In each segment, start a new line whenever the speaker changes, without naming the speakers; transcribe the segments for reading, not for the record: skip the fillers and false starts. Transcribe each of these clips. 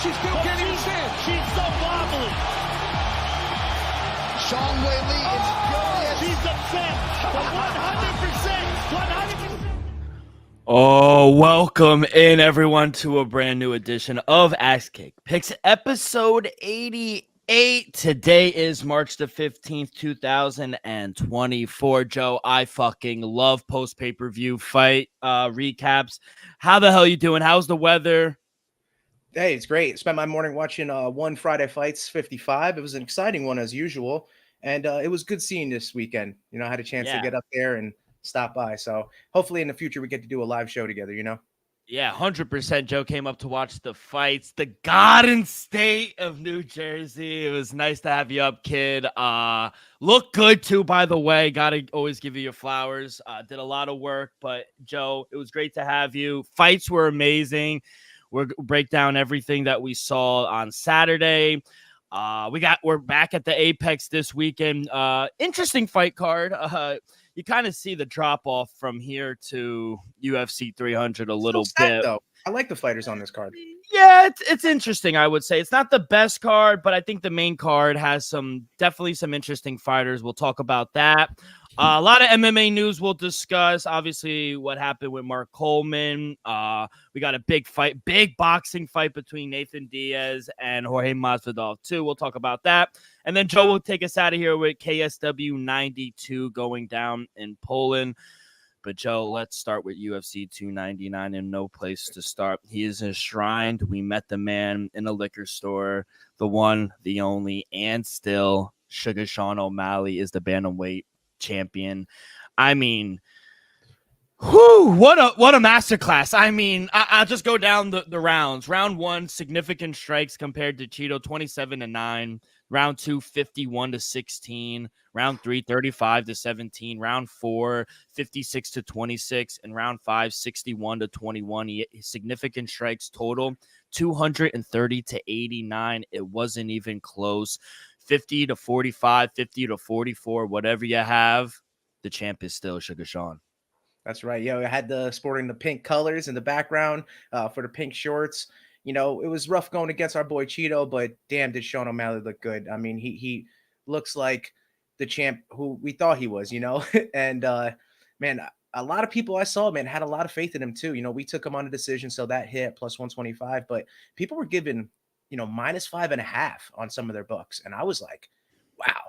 She still can't even stand.
She's so wobbly.
Sean Whaley is furious.
She's upset. But 100%.
Oh, welcome in everyone to a brand new edition of Axe Kick Picks, episode 88. Today is March the 15th, 2024. Joe, I fucking love post pay-per-view fight recaps. How the hell you doing? How's the weather?
Hey, it's great. Spent my morning watching one Friday Fights 55. It was an exciting one as usual, and it was good seeing this weekend. You know, I had a chance to get up there and stop by. So hopefully in the future we get to do a live show together, you know?
Yeah, 100%. Joe came up to watch the fights. The Garden State of New Jersey. It was nice to have you up, kid. Look good, too, by the way. Got to always give you your flowers. Did a lot of work, but Joe, it was great to have you. Fights were amazing. We'll break down everything that we saw on Saturday. We're back at the Apex this weekend. Interesting fight card. You kind of see the drop off from here to UFC 300 a little bit.
Though. I like the fighters on this card.
Yeah, it's interesting, I would say. It's not the best card, but I think the main card has definitely some interesting fighters. We'll talk about that. A lot of MMA news we'll discuss. Obviously, what happened with Mark Coleman. We got a big boxing fight between Nathan Diaz and Jorge Masvidal, too. We'll talk about that. And then Joe will take us out of here with KSW 92 going down in Poland. But, Joe, let's start with UFC 299 and no place to start. He is enshrined. We met the man in a liquor store, the one, the only, and still Sugar Sean O'Malley is the bantamweight champion. I mean, what a masterclass. I mean, I'll just go down the rounds. Round one, significant strikes compared to Cheeto, 27-9. Round two, 51-16. Round three, 35-17. Round four, 56-26. And round five, 61-21. Significant strikes total, 230-89. It wasn't even close. 50-45, 50-44, whatever you have, the champ is still Sugar Sean.
That's right. Yeah, I had sporting the pink colors in the background for the pink shorts. You know, it was rough going against our boy Cheeto, but damn, did Sean O'Malley look good. I mean, he looks like the champ who we thought he was, you know, and man, a lot of people I saw, man, had a lot of faith in him too. You know, we took him on a decision, so that hit plus 125, but people were given, you know, -5.5 on some of their books. And I was like, wow,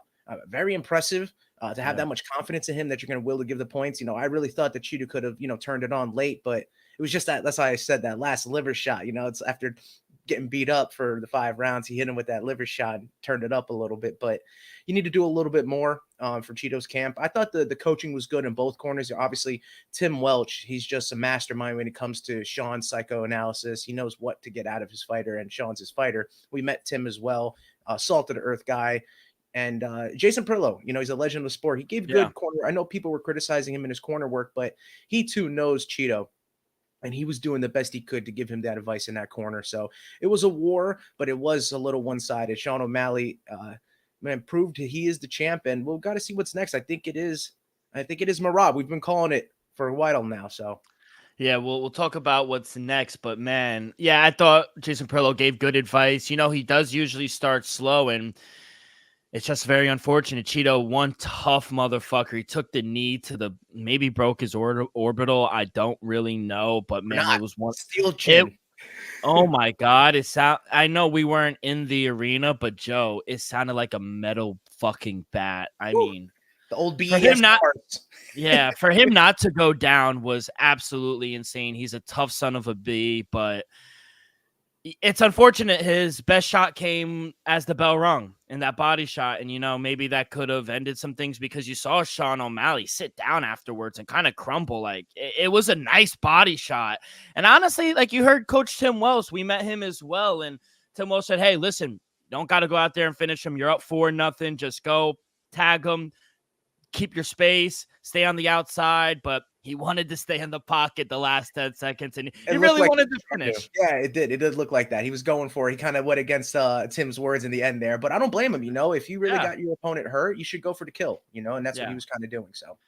very impressive to have that much confidence in him that you're going to will to give the points. You know, I really thought that Cheeto could have, you know, turned it on late, but it was just that's why I said that last liver shot. You know, it's after getting beat up for the 5 rounds, he hit him with that liver shot and turned it up a little bit. But you need to do a little bit more for Cheeto's camp. I thought the coaching was good in both corners. Obviously, Tim Welch, he's just a mastermind when it comes to Sean's psychoanalysis. He knows what to get out of his fighter, and Sean's his fighter. We met Tim as well, salt of the earth guy. And Jason Perillo, you know, he's a legend of the sport. He gave good corner. I know people were criticizing him in his corner work, but he too knows Cheeto. And he was doing the best he could to give him that advice in that corner. So it was a war, but it was a little one-sided. Sean O'Malley, man, proved he is the champ, and we've got to see what's next. I think it is Marab. We've been calling it for a while now. So
yeah, we'll talk about what's next. But man, yeah, I thought Jason Perillo gave good advice. You know, he does usually start slow, and it's just very unfortunate. Cheeto, one tough motherfucker. He took the knee to maybe broke his orbital. I don't really know, but man, it was one
steel chin.
Oh my God. I know we weren't in the arena, but Joe, it sounded like a metal fucking bat. I mean,
the old BES
for him not to go down was absolutely insane. He's a tough son of a bee, but it's unfortunate his best shot came as the bell rung in that body shot. And, you know, maybe that could have ended some things because you saw Sean O'Malley sit down afterwards and kind of crumble. Like, it was a nice body shot. And honestly, like you heard Coach Tim Wells, we met him as well. And Tim Wells said, hey, listen, don't got to go out there and finish him. You're up 4-0. Just go tag him, keep your space, stay on the outside. But he wanted to stay in the pocket the last 10 seconds, and he really wanted to finish.
Yeah, it did. It did look like that. He was going for it. He kind of went against Tim's words in the end there, but I don't blame him. You know, if you really got your opponent hurt, you should go for the kill, you know, and that's what he was kind of doing. So,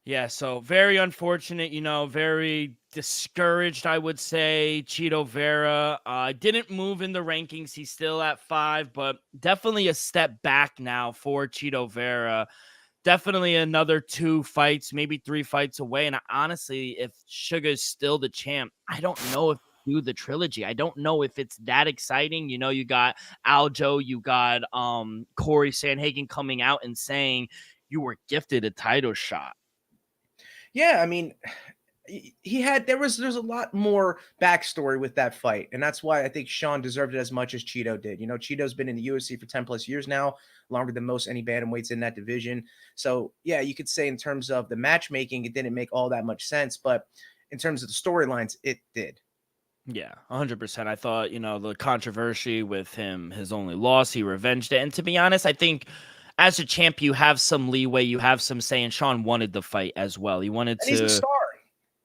yeah, so very unfortunate, you know, very discouraged, I would say. Chito Vera didn't move in the rankings. He's still at 5, but definitely a step back now for Chito Vera. Definitely another 2 fights, maybe 3 fights away. And honestly, if Sugar's still the champ, I don't know if do the trilogy. I don't know if it's that exciting. You know, you got Aljo, you got Corey Sandhagen coming out and saying you were gifted a title shot.
Yeah, I mean, there's a lot more backstory with that fight, and that's why I think Sean deserved it as much as Cheeto did. You know, Cheeto's been in the UFC for 10 plus years now, longer than most any bantamweights in that division. So yeah, you could say in terms of the matchmaking, it didn't make all that much sense, but in terms of the storylines, it did.
Yeah, 100%. I thought, you know, the controversy with him, his only loss, he revenged it. And to be honest, I think as a champ, you have some leeway. You have some say, and Sean wanted the fight as well. He wanted
And
to.
he's a star.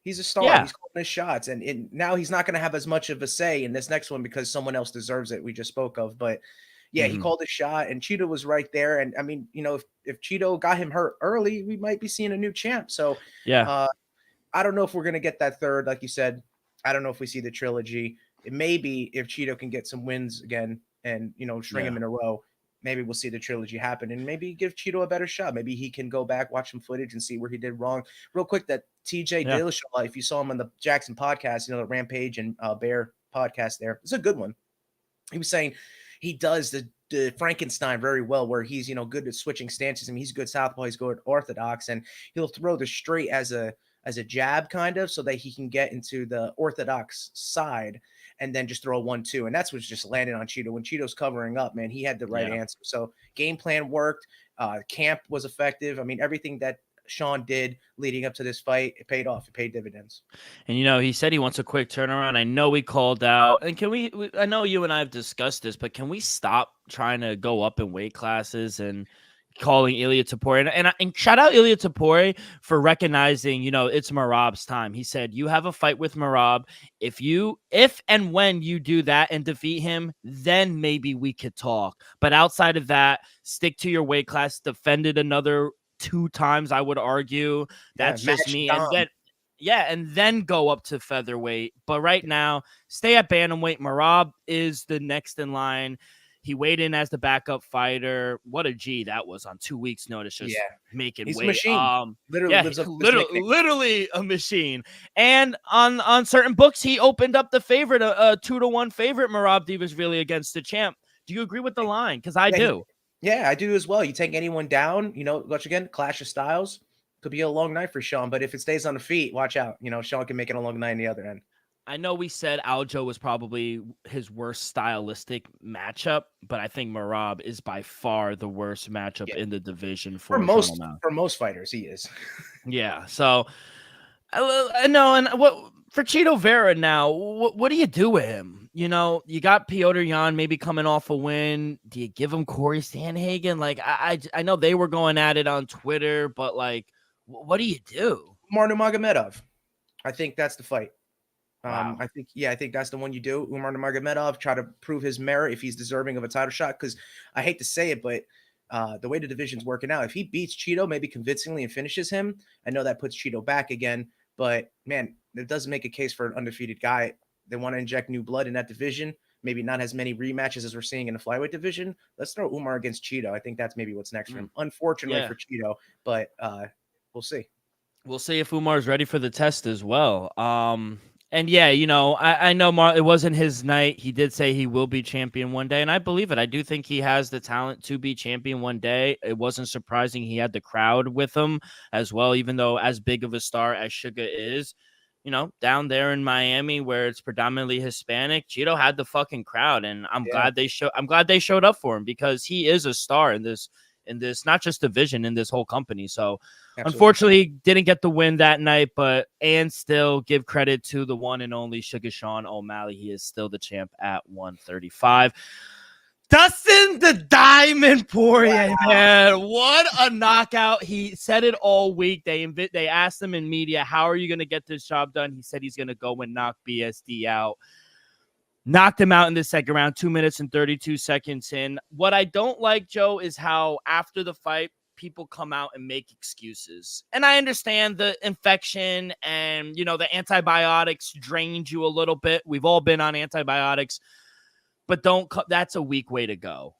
He's a star.
Yeah.
He's calling his shots. And now he's not going to have as much of a say in this next one because someone else deserves it. We just spoke of. But yeah, he called his shot, and Cheeto was right there. And I mean, you know, if Cheeto got him hurt early, we might be seeing a new champ. So
Yeah.
I don't know if we're going to get that third, like you said. I don't know if we see the trilogy. It may be if Cheeto can get some wins again and, you know, string him in a row, maybe we'll see the trilogy happen and maybe give Cheeto a better shot. Maybe he can go back, watch some footage and see where he did wrong. Real quick, that TJ Dillashaw, if you saw him on the Jackson podcast, you know, the Rampage and Bear podcast there, it's a good one. He was saying he does the Frankenstein very well, where he's, you know, good at switching stances. I mean, he's good southpaw, he's good orthodox, and he'll throw the straight as a jab kind of so that he can get into the orthodox side and then just throw a 1-2. And that's what's just landing on Cheeto. When Cheeto's covering up, man, he had the right answer. So game plan worked. Camp was effective. I mean, everything that Sean did leading up to this fight, it paid off. It paid dividends.
And, you know, he said he wants a quick turnaround. I know we called out. And I know you and I have discussed this, but can we stop trying to go up in weight classes and calling Ilia Topuria? And shout out Ilia Topuria for recognizing, you know, it's Merab's time. He said, you have a fight with Merab. If and when you do that and defeat him, then maybe we could talk. But outside of that, stick to your weight class. Defended another 2 times, I would argue. That's just me. And then go up to featherweight. But right now, stay at bantamweight. Merab is the next in line. He weighed in as the backup fighter. What a G that was on 2 weeks' notice, just making
He's
weight.
A machine.
Literally a machine. And on certain books, he opened up the favorite, a 2-1 favorite. Merab Divasvili against the champ. Do you agree with the line? Because I do.
Yeah, I do as well. You take anyone down, you know, once again, clash of styles. Could be a long night for Sean, but if it stays on the feet, watch out. You know, Sean can make it a long night on the other end.
I know we said Aljo was probably his worst stylistic matchup, but I think Merab is by far the worst matchup in the division for
most fighters. He is.
Yeah. So I know. And what for Chito Vera now? What do you do with him? You know, you got Piotr Jan maybe coming off a win. Do you give him Corey Sandhagen? Like I know they were going at it on Twitter, but like, what do you do?
Umar Nurmagomedov. I think that's the fight.
Wow.
I think that's the one you do. Umar Nurmagomedov, try to prove his merit if he's deserving of a title shot. Because I hate to say it, but the way the division's working out, if he beats Cheeto maybe convincingly and finishes him, I know that puts Cheeto back again. But man, it doesn't make a case for an undefeated guy. They want to inject new blood in that division. Maybe not as many rematches as we're seeing in the flyweight division. Let's throw Umar against Cheeto. I think that's maybe what's next for him. Unfortunately for Cheeto, but we'll see.
We'll see if Umar's ready for the test as well. And yeah, you know, I know it wasn't his night. He did say he will be champion one day, and I believe it. I do think he has the talent to be champion one day. It wasn't surprising he had the crowd with him as well, even though as big of a star as Suga is, you know, down there in Miami where it's predominantly Hispanic, Cheeto had the fucking crowd, and I'm glad they showed up for him because he is a star in this not just division, in this whole company. So unfortunately, he didn't get the win that night, and still give credit to the one and only Sugar Sean O'Malley. He is still the champ at 135. Dustin the Diamond Poirier, man, what a knockout. He said it all week. They asked him in media, how are you going to get this job done? He said he's going to go and knock BSD out. Knocked him out in the second round, 2 minutes and 32 seconds in. What I don't like, Joe, is how after the fight, people come out and make excuses. And I understand the infection and, the antibiotics drained you a little bit. We've all been on antibiotics, but that's a weak way to go.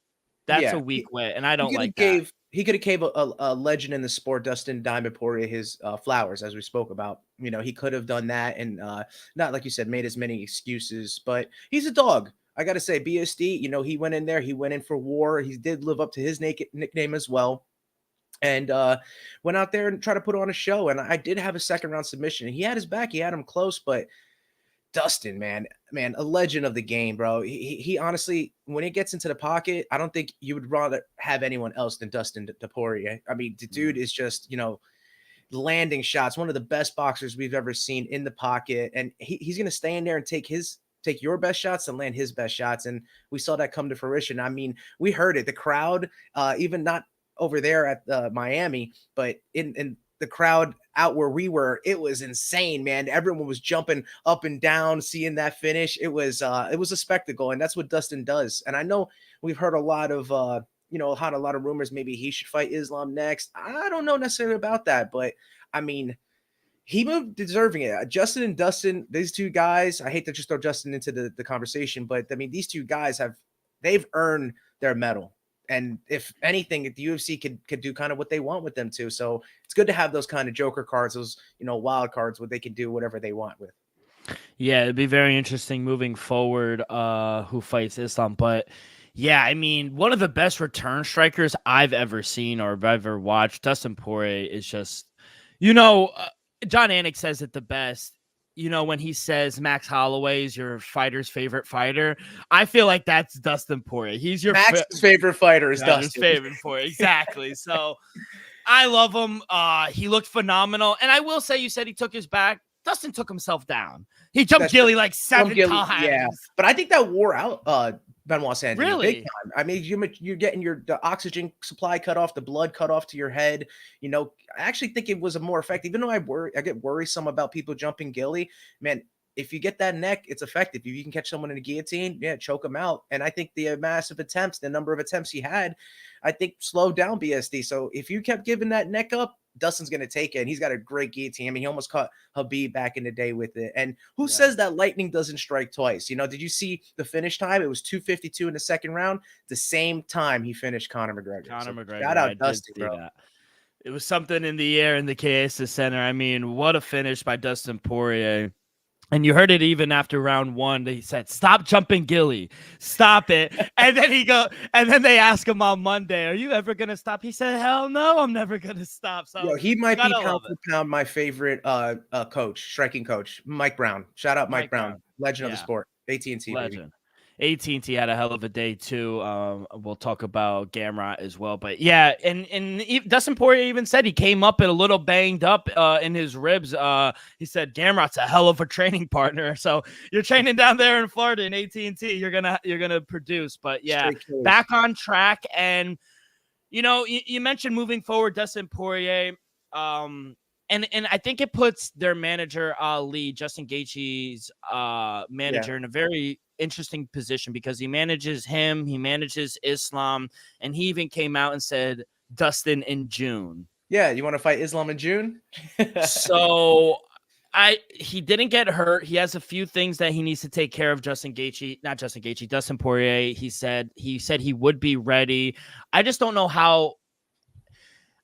That's a weak way, and I don't like that.
He could have gave a legend in the sport, Dustin Diamond Poirier, his flowers, as we spoke about. He could have done that and not, like you said, made as many excuses. But he's a dog. I got to say, BSD, he went in there. He went in for war. He did live up to his nickname as well. And went out there and tried to put on a show. And I did have a second-round submission. He had his back. He had him close, but Dustin, man, a legend of the game, bro. He honestly, when he gets into the pocket, I don't think you would rather have anyone else than Dustin Poirier. I mean, the dude is just, landing shots. One of the best boxers we've ever seen in the pocket, and he's gonna stay in there and take your best shots and land his best shots. And we saw that come to fruition. I mean, we heard it. The crowd, even not over there at Miami, but in the crowd out where we were, it was insane, man. Everyone was jumping up and down, seeing that finish. It was a spectacle, and that's what Dustin does. And I know we've heard a lot of had a lot of rumors maybe he should fight Islam next. I don't know necessarily about that, but I mean, he moved deserving it. Justin and Dustin, these two guys, I hate to just throw Justin into the conversation, but I mean, these two guys they've earned their medal. And if anything, the UFC could do kind of what they want with them too. So it's good to have those kind of joker cards, those, wild cards where they can do whatever they want with.
Yeah, it'd be very interesting moving forward who fights Islam. But yeah, I mean, one of the best return strikers I've ever seen or ever watched, Dustin Poirier, is just, John Anik says it the best. When he says Max Holloway is your fighter's favorite fighter, I feel like that's Dustin Poirier. He's your
Max's favorite fighter is Dustin.
Favorite Poirier, exactly. So I love him. He looked phenomenal. And I will say, you said he took his back. Dustin took himself down. He jumped Gilly like 7 times.
Yeah, but I think that wore out Benoit Saint-Denis
really
big time. I mean, you're getting the oxygen supply cut off, the blood cut off to your head. I actually think it was a more effective. Even though I get worrisome about people jumping Gilly, man. If you get that neck, it's effective. If you can catch someone in a guillotine, choke them out. And I think the number of attempts he had, I think slowed down BSD. So if you kept giving that neck up, Dustin's going to take it. And he's got a great guillotine. I mean, he almost caught Habib back in the day with it. And who says that lightning doesn't strike twice? Did you see the finish time? It was 2:52 in the second round. The same time he finished Conor McGregor. Shout out Dustin, bro.
That. It was something in the air in the KSS Center. I mean, what a finish by Dustin Poirier. And you heard it even after round one. He said, "Stop jumping Gilly, stop it." And then they ask him on Monday, "Are you ever gonna stop?" He said, "Hell no, I'm never gonna stop." So
he might be pound for pound my favorite coach, striking coach, Mike Brown. Shout out Mike Brown, legend of the sport, AT&T
legend. AT&T had a hell of a day too. We'll talk about Gamrot as well, but yeah, and Dustin Poirier even said he came up a little banged up in his ribs. He said Gamrot's a hell of a training partner. So you're training down there in Florida in AT&T, you're gonna produce. But yeah, back on track. And you mentioned moving forward, Dustin Poirier. And I think it puts their manager Ali, Justin Gaethje's manager, in a very interesting position because he manages him, he manages Islam, and he even came out and said Dustin in June.
Yeah, you want to fight Islam in June?
So he didn't get hurt. He has a few things that he needs to take care of. Dustin Poirier. He said he would be ready. I just don't know how.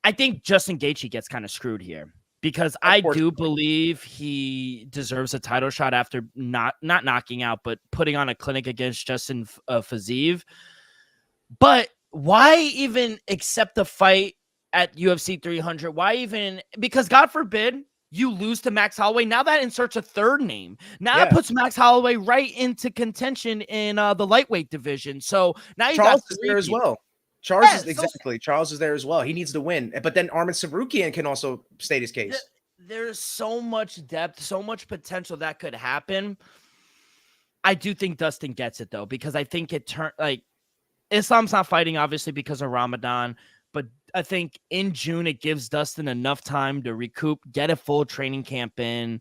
I think Justin Gaethje gets kind of screwed here. Because I do believe he deserves a title shot after not knocking out, but putting on a clinic against Justin Fiziev. But why even accept the fight at UFC 300? Why even? Because God forbid you lose to Max Holloway. Now that inserts a third name. Now that puts Max Holloway right into contention in the lightweight division. So now you got
is there as well. Charles is there as well. He needs to win. But then Arman Tsarukyan can also state his case.
There's so much depth, so much potential that could happen. I do think Dustin gets it, though, because I think Islam's not fighting, obviously, because of Ramadan. But I think in June, it gives Dustin enough time to recoup, get a full training camp in.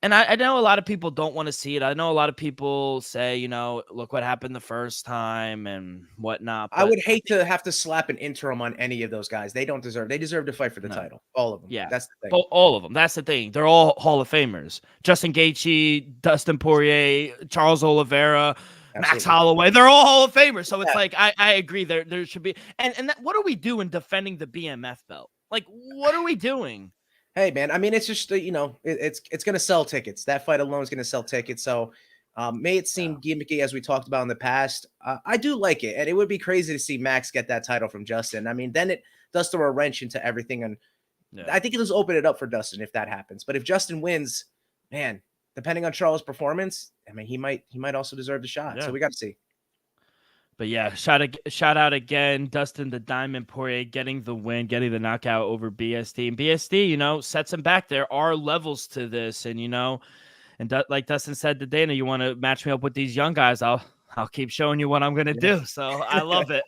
And I know a lot of people don't want to see it. I know a lot of people say, look what happened the first time and whatnot.
I
But
would hate to have to slap an interim on any of those guys. They deserve to fight for the
no,
title. All of them.
yeah,
That's the thing.
all of them. That's the thing. They're all Hall of Famers. Justin Gaethje, Dustin Poirier, Charles Oliveira, Max
Absolutely.
Holloway. They're all Hall of Famers. So it's
Yeah.
like I agree. There should be. And what are we doing defending the BMF belt? Like, what are we doing?
Hey man, I mean, it's just it's going to sell tickets. That fight alone is going to sell tickets. So, may it seem gimmicky as we talked about in the past, I do like it, and it would be crazy to see Max get that title from Justin. I mean, then it does throw a wrench into everything, and I think it does open it up for Dustin if that happens. But if Justin wins, man, depending on Charles' performance, I mean, he might also deserve the shot.
Yeah.
So we got to see.
But yeah, shout out again, Dustin the Diamond Poirier getting the win, getting the knockout over BSD. And BSD, sets him back. There are levels to this, and like Dustin said to Dana, you want to match me up with these young guys? I'll keep showing you what I'm gonna do. So I love it.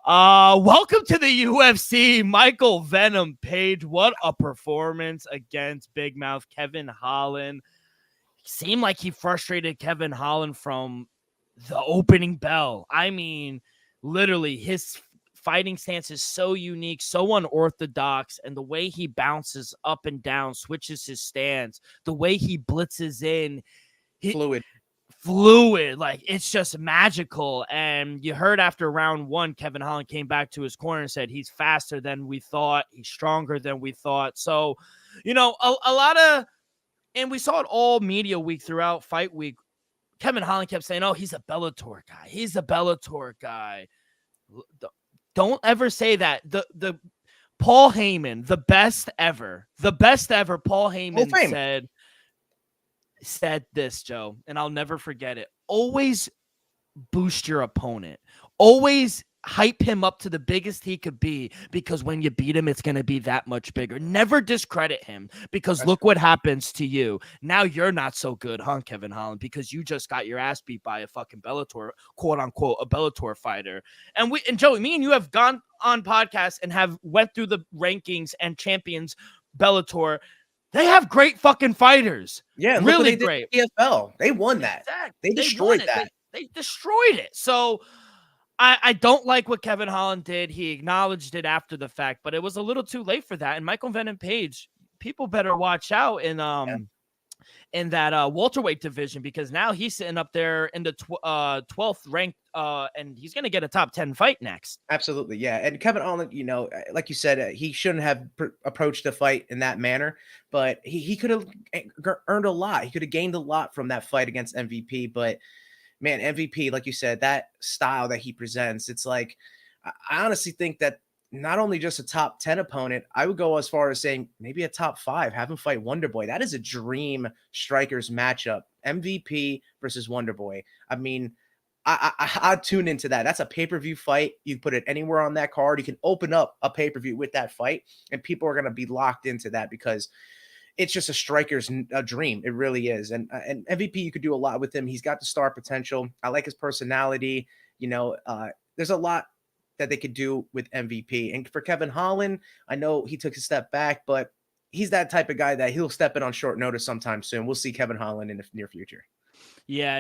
Welcome to the UFC, Michael Venom Page. What a performance against Big Mouth Kevin Holland. Seemed like he frustrated Kevin Holland from the opening bell. I mean, literally, his fighting stance is so unique, so unorthodox, and the way he bounces up and down, switches his stance, the way he blitzes in, fluid, like it's just magical. And you heard after round one, Kevin Holland came back to his corner and said he's faster than we thought, he's stronger than we thought. So, a lot of, and we saw it all media week throughout fight week. Kevin Holland kept saying, oh, he's a Bellator guy. He's a Bellator guy. Don't ever say that. The Paul Heyman, the best ever, Paul Heyman said this, Joe, and I'll never forget it. Always boost your opponent. Always hype him up to the biggest he could be, because when you beat him, it's going to be that much bigger. Never discredit him, because look what happens to you. Now you're not so good, huh, Kevin Holland, because you just got your ass beat by a fucking Bellator, quote unquote, a Bellator fighter. And Joey, me and you have gone on podcasts and have went through the rankings and champions Bellator. They have great fucking fighters.
Yeah,
really great.
PFL. They won that.
Exactly.
They destroyed that.
They destroyed it. So I don't like what Kevin Holland did. He acknowledged it after the fact, but it was a little too late for that. And Michael Venom Page, people better watch out in that welterweight division, because now he's sitting up there in the 12th ranked, and he's going to get a top 10 fight next.
Absolutely, yeah. And Kevin Holland, like you said, he shouldn't have approached the fight in that manner, but he could have earned a lot. He could have gained a lot from that fight against MVP, but man, MVP, like you said, that style that he presents, it's like, I honestly think that not only just a top 10 opponent, I would go as far as saying maybe a top 5, have him fight Wonderboy. That is a dream strikers matchup, MVP versus Wonderboy. I mean, I'd tune into that. That's a pay-per-view fight. You put it anywhere on that card. You can open up a pay-per-view with that fight, and people are going to be locked into that, because it's just a striker's dream. It really is. And MVP, you could do a lot with him. He's got the star potential. I like his personality. There's a lot that they could do with MVP. And for Kevin Holland, I know he took a step back, but he's that type of guy that he'll step in on short notice sometime soon. We'll see Kevin Holland in the near future.
Yeah,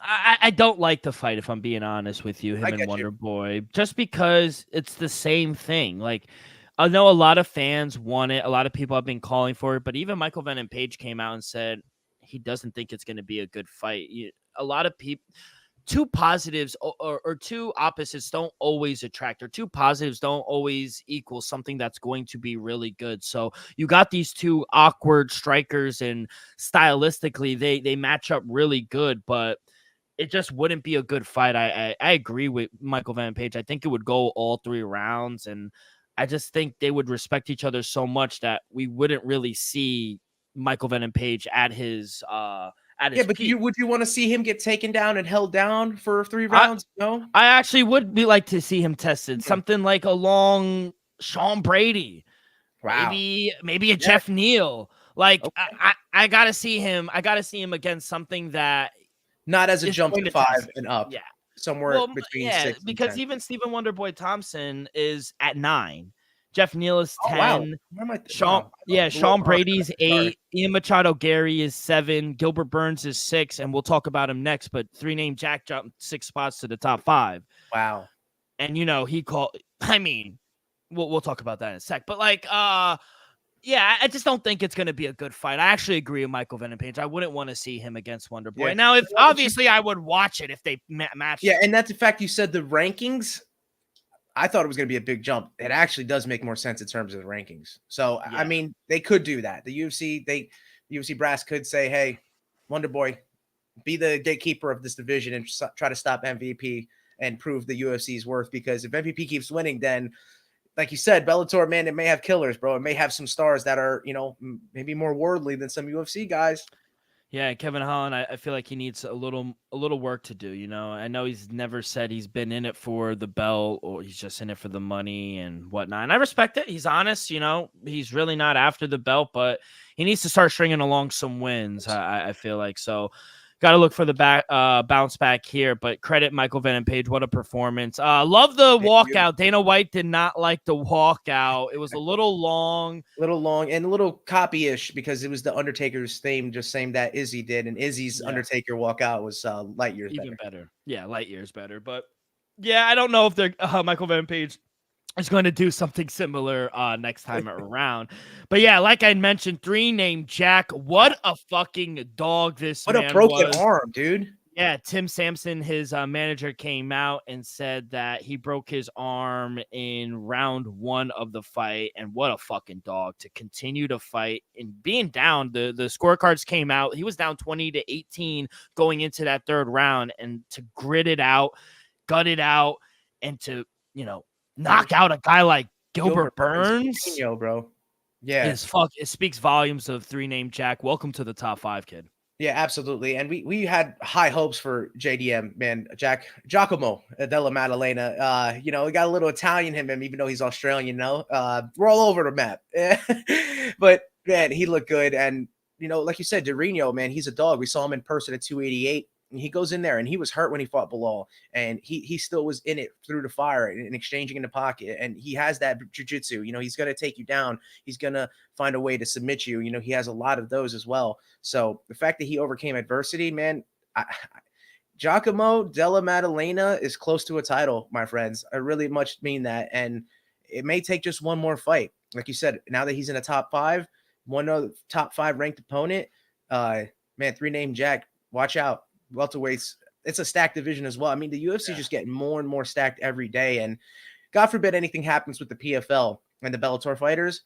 I don't like the fight, if I'm being honest with you, him and Wonderboy, just because it's the same thing. Like, I know a lot of fans want it. A lot of people have been calling for it, but even Michael Venom Page came out and said he doesn't think it's going to be a good fight. A lot of people, two positives or two opposites don't always attract, or two positives don't always equal something that's going to be really good. So you got these two awkward strikers, and stylistically they match up really good, but it just wouldn't be a good fight. I agree with Michael Venom Page. I think it would go all 3 rounds, and I just think they would respect each other so much that we wouldn't really see Michael Venom Page at his
but
peak.
would you want to see him get taken down and held down for 3 rounds? No,
I actually would be like to see him tested, something like along Sean Brady,
wow,
maybe a Jeff Neal. Like, okay. I gotta see him. I gotta see him against something that
not as a jump to 5 and up.
Yeah.
Somewhere between 6
because
and 10.
even Stephen Wonderboy Thompson is at 9. Jeff Neal is
Oh, wow.
10.
Where am I?
Sean,
Wow.
yeah, Sean Brady's
Sorry.
8. Ian Machado Gary is 7. Gilbert Burns is 6, and we'll talk about him next. But 3-name Jack jumped 6 spots to the top 5,
Wow.
and he called. I mean, we'll talk about that in a sec. But yeah, I just don't think it's going to be a good fight. I actually agree with Michael Venom Page. I wouldn't want to see him against Wonder Boy.
Yeah.
Now, if obviously I would watch it if they matched.
Yeah, and that's the fact you said the rankings. I thought it was going to be a big jump. It actually does make more sense in terms of the rankings. So,
Yeah.
I mean, they could do that. The UFC brass could say, hey, Wonder Boy, be the gatekeeper of this division and try to stop MVP and prove the UFC's worth. Because if MVP keeps winning, then, like you said, Bellator, man, it may have killers, bro. It may have some stars that are, maybe more worldly than some UFC guys.
Yeah, Kevin Holland, I feel like he needs a little work to do. I know he's never said he's been in it for the belt or he's just in it for the money and whatnot. And I respect it. He's honest. He's really not after the belt, but he needs to start stringing along some wins. I feel like so. Got to look for the bounce back here, but credit Michael Venom Page. What a performance. Love the walkout. Dana White did not like the walkout. It was a little long.
And a little copy-ish because it was the Undertaker's theme, just saying that Izzy did. And Izzy's Undertaker walkout was light years
even better. Yeah, light years better. But yeah, I don't know if they're Michael Venom Page is going to do something similar next time around. But yeah, like I mentioned, 3-name Jack. What a fucking dog this man was.
What a broken arm, dude.
Yeah, Tim Sampson, his manager, came out and said that he broke his arm in round 1 of the fight. And what a fucking dog to continue to fight and being down. The scorecards came out. He was down 20-18 going into that 3rd round, and to grit it out, gut it out, and to, knock out a guy like Gilbert Burns,
bro. Yeah,
it speaks volumes of 3-name Jack. Welcome to the top 5, kid.
Yeah, absolutely. And we had high hopes for JDM, man. Giacomo Della Maddalena. We got a little Italian in him, even though he's Australian. We're all over the map. But man, he looked good. And like you said, Dorino, man, he's a dog. We saw him in person at 288. And he goes in there, and he was hurt when he fought Bilal, and he still was in it through the fire and exchanging in the pocket. And he has that jiu-jitsu. He's going to take you down. He's going to find a way to submit you. He has a lot of those as well. So the fact that he overcame adversity, man, Giacomo Della Maddalena is close to a title, my friends. I really much mean that. And it may take just one more fight. Like you said, now that he's in the top 5, one of the top 5 ranked opponent, man, 3-name Jack, watch out. Welterweights, it's a stacked division as well. I mean, the UFC just getting more and more stacked every day. And God forbid anything happens with the PFL and the Bellator fighters,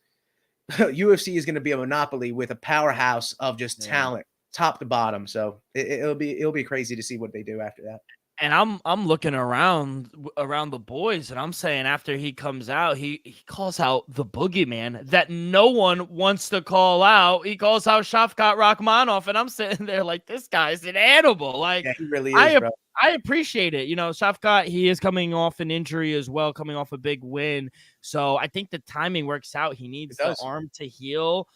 UFC is going to be a monopoly with a powerhouse of just talent, top to bottom. So it'll be crazy to see what they do after that.
And I'm looking around the boys, and I'm saying after he comes out, he calls out the boogeyman that no one wants to call out. He calls out Shavkat Rakhmonov, and I'm sitting there like, this guy's an animal. Like,
yeah, he really is, bro.
I appreciate it. Shavkat, he is coming off an injury as well, coming off a big win. So I think the timing works out. He needs the arm to heal.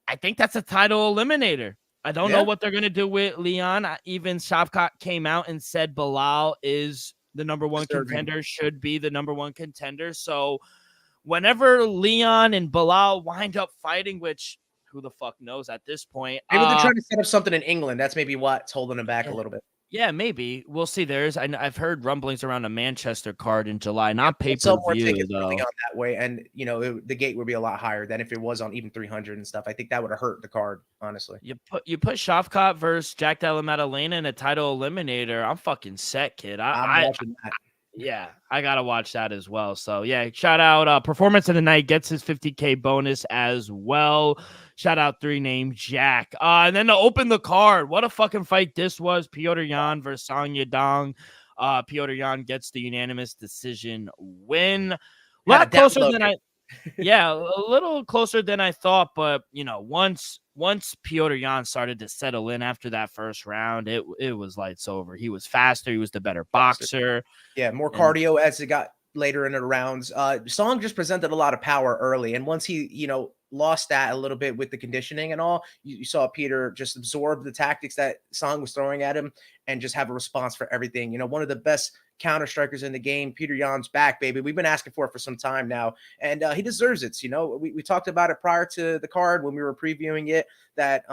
I think that's a title eliminator. I don't know what they're going to do with Leon. Even Shavkat came out and said Bilal is the number 1 contender, should be the number 1 contender. So whenever Leon and Bilal wind up fighting, which who the fuck knows at this point.
Maybe they're trying to set up something in England. That's maybe what's holding them back a little bit.
Yeah, maybe. We'll see. I've heard rumblings around a Manchester card in July, not pay-per-view, though.
On that way, and the gate would be a lot higher than if it was on even 300 and stuff. I think that would have hurt the card, honestly.
You put Shavkat versus Jack Della Maddalena in a title eliminator. I'm fucking set, kid. I'm watching that. Yeah, I gotta watch that as well. So yeah, shout out Performance of the Night gets his 50K bonus as well. Shout out 3-name Jack. And then to open the card, what a fucking fight this was. Piotr Jan versus Song Yadong. Piotr Jan gets the unanimous decision win. A lot closer than a little closer than I thought. But once Piotr Jan started to settle in after that first round, it was lights over. He was faster. He was the better boxer.
Yeah, more cardio as it got later in the rounds. Song just presented a lot of power early, and once he lost that a little bit with the conditioning and all, you saw Peter just absorb the tactics that Song was throwing at him and just have a response for everything. One of the best counter strikers in the game. Peter Yan's back, baby. We've been asking for it for some time now, and he deserves it. You know, we talked about it prior to the card when we were previewing it, that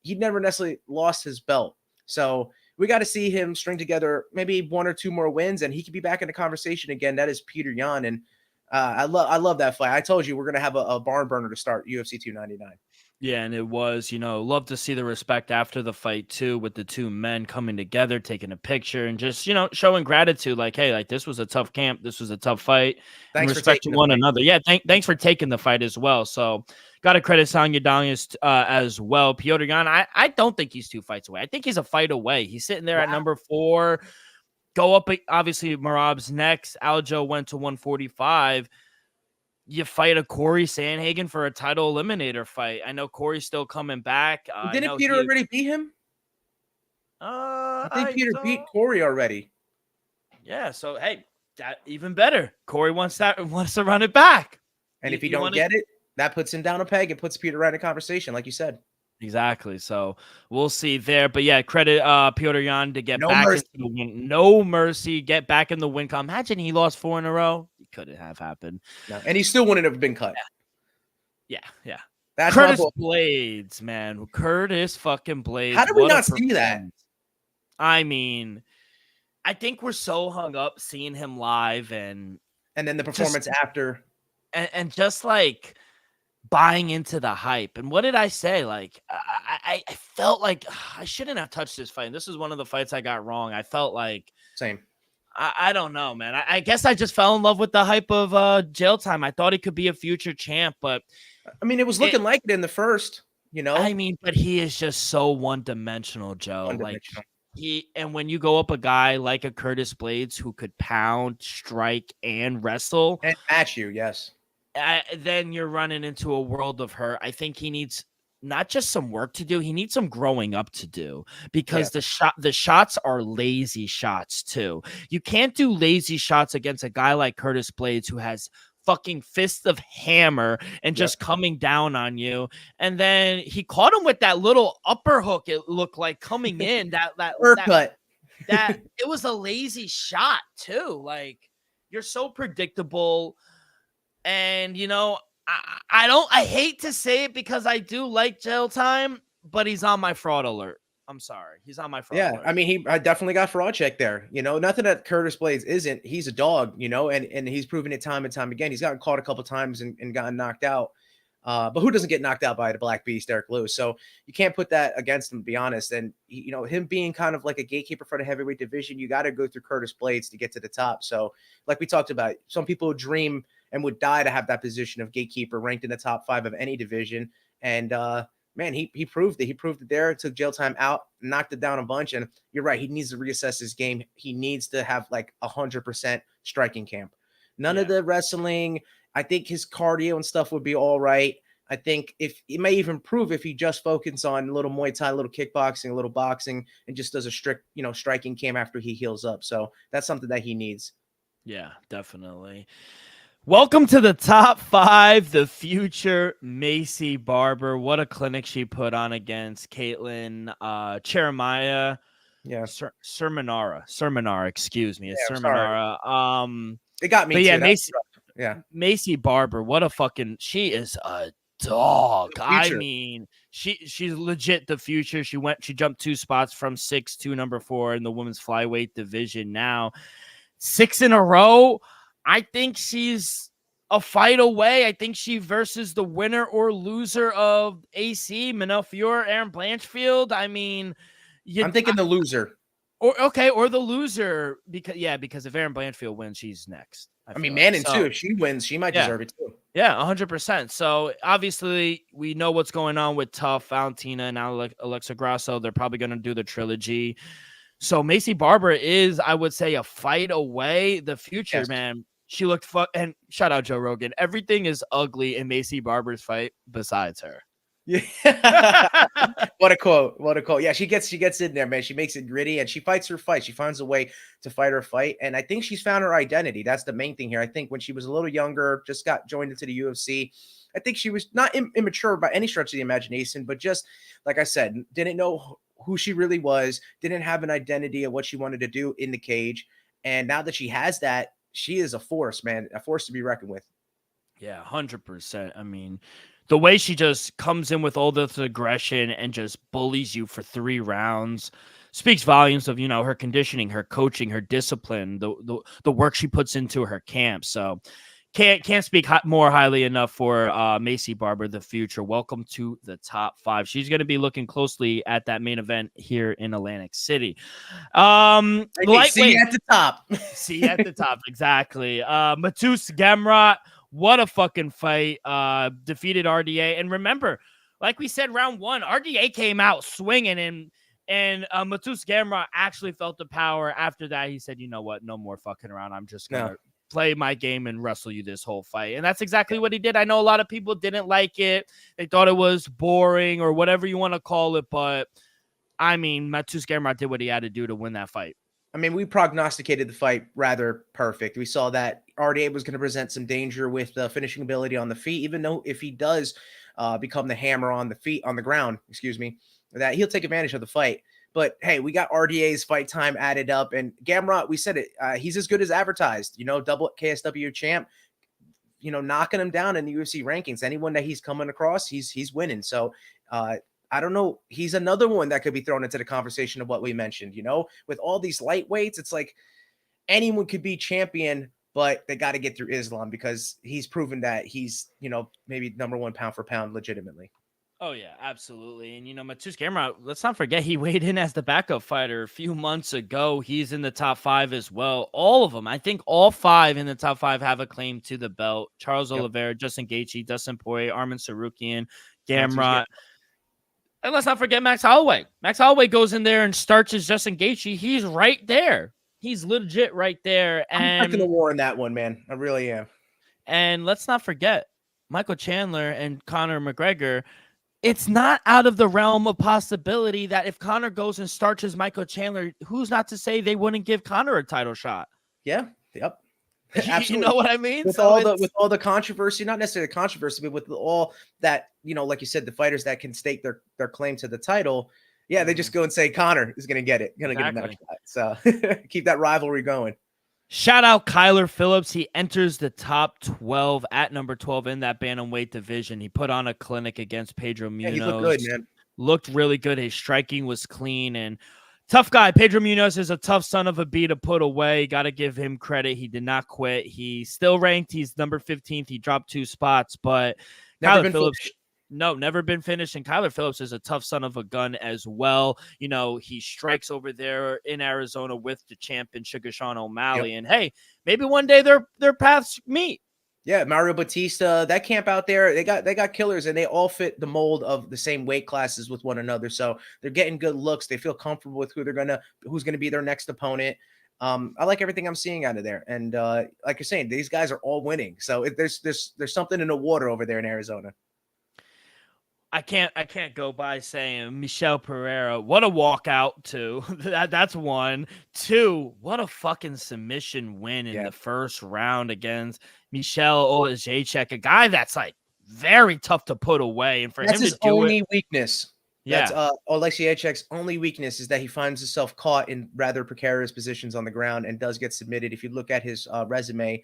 he never necessarily lost his belt. So we got to see him string together maybe 1 or 2 more wins, and he could be back in the conversation again. That is Peter Yan, and I love that fight. I told you we're gonna have a barn burner to start UFC 299.
Yeah, and it was, love to see the respect after the fight too, with the two men coming together, taking a picture, and just, showing gratitude. Like, hey, like this was a tough camp, this was a tough fight,
Thanks
and
for
respect to
taking
one
the fight.
another. Yeah, thanks for taking the fight as well. So, got to credit Sanya Danius as well. Piotr Yan, I don't think he's 2 fights away. I think he's a fight away. He's sitting there at number 4. Go up, obviously, Marab's next. Aljo went to 145. You fight a Corey Sandhagen for a title eliminator fight. I know Corey's still coming back.
Didn't Peter already beat him? I think Peter beat Corey already.
Yeah, so hey, that even better. Corey wants to run it back.
And if he don't get it, that puts him down a peg. It puts Peter right in conversation, like you said.
Exactly. So we'll see there. But yeah, credit Piotr Yan to get
No
back
mercy.
into the win. No mercy. Get back in the win column. Imagine he lost 4 in a row. It couldn't have happened.
No. And he still wouldn't have been cut.
Yeah.
That's
Curtis Blades, man. Curtis fucking Blades.
How did we not see that?
I mean, I think we're so hung up seeing him live and
then the performance after.
And just like buying into the hype. And what did I say? Like, I felt like I shouldn't have touched this fight. And this is one of the fights I got wrong. I felt like
same.
I don't know, man. I guess I just fell in love with the hype of jail time. I thought he could be a future champ, but
I mean, it was looking like it in the first,
I mean, but he is just so one-dimensional, Joe.
One-dimensional.
And when you go up a guy like a Curtis Blades who could pound, strike, and wrestle
and match you, yes.
Then you're running into a world of hurt. I think he needs not just some work to do, he needs some growing up to do, because the shots are lazy shots too. You can't do lazy shots against a guy like Curtis Blades who has fucking fists of hammer and just coming down on you. And then he caught him with that little upper hook. It looked like coming in that
cut.
That it was a lazy shot too. Like, you're so predictable. And, I hate to say it because I do like jail time, but he's on my fraud alert. I'm sorry. He's on my fraud alert.
I mean, I definitely got fraud check there. Nothing that Curtis Blades isn't. He's a dog, and he's proven it time and time again. He's gotten caught a couple times and gotten knocked out. But who doesn't get knocked out by the Black Beast, Derek Lewis? So you can't put that against him, to be honest. And, him being kind of like a gatekeeper for the heavyweight division, you got to go through Curtis Blades to get to the top. So like we talked about, some people dream and would die to have that position of gatekeeper ranked in the top 5 of any division. And, man, he proved it. He proved it there. Took jail time out, knocked it down a bunch. And you're right. He needs to reassess his game. He needs to have like 100% striking camp. None of the wrestling. I think his cardio and stuff would be all right. I think if it may even improve if he just focuses on a little Muay Thai, a little kickboxing, a little boxing, and just does a strict, striking camp after he heals up. So that's something that he needs.
Yeah, definitely. Welcome to the top 5, the future Macy Barber. What a clinic she put on against Caitlin Cheremiah.
Yeah.
Sermonara, excuse me. It's
Yeah,
Sermonara.
It got me.
But
yeah,
Macy Barber, she is a dog. I mean, she's legit the future. She jumped 2 spots from 6 to number 4 in the women's flyweight division. Now 6 in a row. I think she's a fight away. I think she versus the winner or loser of AC, Manel Fiore, Aaron Blanchfield. I mean,
I'm thinking the loser.
Or the loser, because if Aaron Blanchfield wins, she's next.
I mean, Manon too. If she wins, she might deserve it too.
Yeah, 100%. So obviously, we know what's going on with Tough, Valentina, and now Alexa Grasso. They're probably going to do the trilogy. So Macy Barber is, I would say, a fight away. The future, man. She looked and shout out Joe Rogan. Everything is ugly in Macy Barber's fight besides her.
Yeah. What a quote. Yeah, she gets in there, man. She makes it gritty and she fights her fight. She finds a way to fight her fight. And I think she's found her identity. That's the main thing here. I think when she was a little younger, just got joined into the UFC, I think she was not immature by any stretch of the imagination, but just, like I said, didn't know who she really was, didn't have an identity of what she wanted to do in the cage. And now that she has that, she is a force, man, a force to be reckoned with.
Yeah, 100%. I mean, the way she just comes in with all this aggression and just bullies you for 3 rounds speaks volumes of, her conditioning, her coaching, her discipline, the work she puts into her camp. So can't speak more highly enough for Macy Barber, the future. Welcome to the top 5. She's going to be looking closely at that main event here in Atlantic City.
Lightweight. See you at the top.
See you at the top, exactly. Matus Gamrot, what a fucking fight. Defeated RDA. And remember, like we said, round 1, RDA came out swinging, and Matus Gamrot actually felt the power. After that, he said, you know what? No more fucking around. I'm just going to play my game and wrestle you this whole fight. And that's exactly what he did. I know a lot of people didn't like it. They thought it was boring or whatever you want to call it. But, I mean, Matus Gamrot did what he had to do to win that fight.
I mean, we prognosticated the fight rather perfect. We saw that RDA was going to present some danger with the finishing ability on the feet, even though if he does become the hammer on the ground, that he'll take advantage of the fight. But hey, we got RDA's fight time added up, and Gamrot, we said it, he's as good as advertised, double KSW champ, knocking him down in the UFC rankings. Anyone that he's coming across, he's winning. So, I don't know. He's another one that could be thrown into the conversation of what we mentioned, with all these lightweights. It's like anyone could be champion, but they got to get through Islam because he's proven that he's, maybe number 1 pound for pound legitimately.
Oh, yeah, absolutely. And, Matus Gamrot, let's not forget he weighed in as the backup fighter a few months ago. He's in the top 5 as well. All of them. I think all 5 in the top 5 have a claim to the belt. Charles Oliveira, Justin Gaethje, Dustin Poirier, Arman Tsarukyan, Gamrot. And let's not forget Max Holloway. Max Holloway goes in there and starches Justin Gaethje. He's right there. He's legit right there. And
I'm taking the war in that one, man. I really am.
And let's not forget Michael Chandler and Conor McGregor. It's not out of the realm of possibility that if Conor goes and starches Michael Chandler, who's not to say they wouldn't give Conor a title shot?
Yeah. Yep.
Absolutely. You know what I mean?
With all the controversy, not necessarily controversy, but with all that, like you said, the fighters that can stake their claim to the title, they just go and say Conor is going to get it, get another shot. So keep that rivalry going.
Shout out Kyler Phillips. He enters the top 12 at number 12 in that bantamweight division. He put on a clinic against Pedro Munoz.
He looked good, man.
Looked really good. His striking was clean and tough guy. Pedro Munoz is a tough son of a bee to put away. Got to give him credit. He did not quit. He's still ranked. He's number 15th. He dropped 2 spots, but Kyler Phillips. Finished. No, never been finished. And Kyler Phillips is a tough son of a gun as well. He strikes over there in Arizona with the champion Sugar Sean O'Malley. Yep. And hey, maybe one day their paths meet.
Yeah, Mario Batista, that camp out there, they got killers, and they all fit the mold of the same weight classes with one another. So they're getting good looks. They feel comfortable with who's gonna be their next opponent. I like everything I'm seeing out of there. And like you're saying, these guys are all winning. So there's something in the water over there in Arizona.
I can't go by saying Michelle Pereira, what a walkout, too. That's 1. 2, what a fucking submission win in the first round against Michelle Oleksiejczuk, a guy that's like very tough to put away. And for him to do it. That's his
only weakness. Yeah. That's Oleksiejczuk's only weakness is that he finds himself caught in rather precarious positions on the ground and does get submitted. If you look at his resume,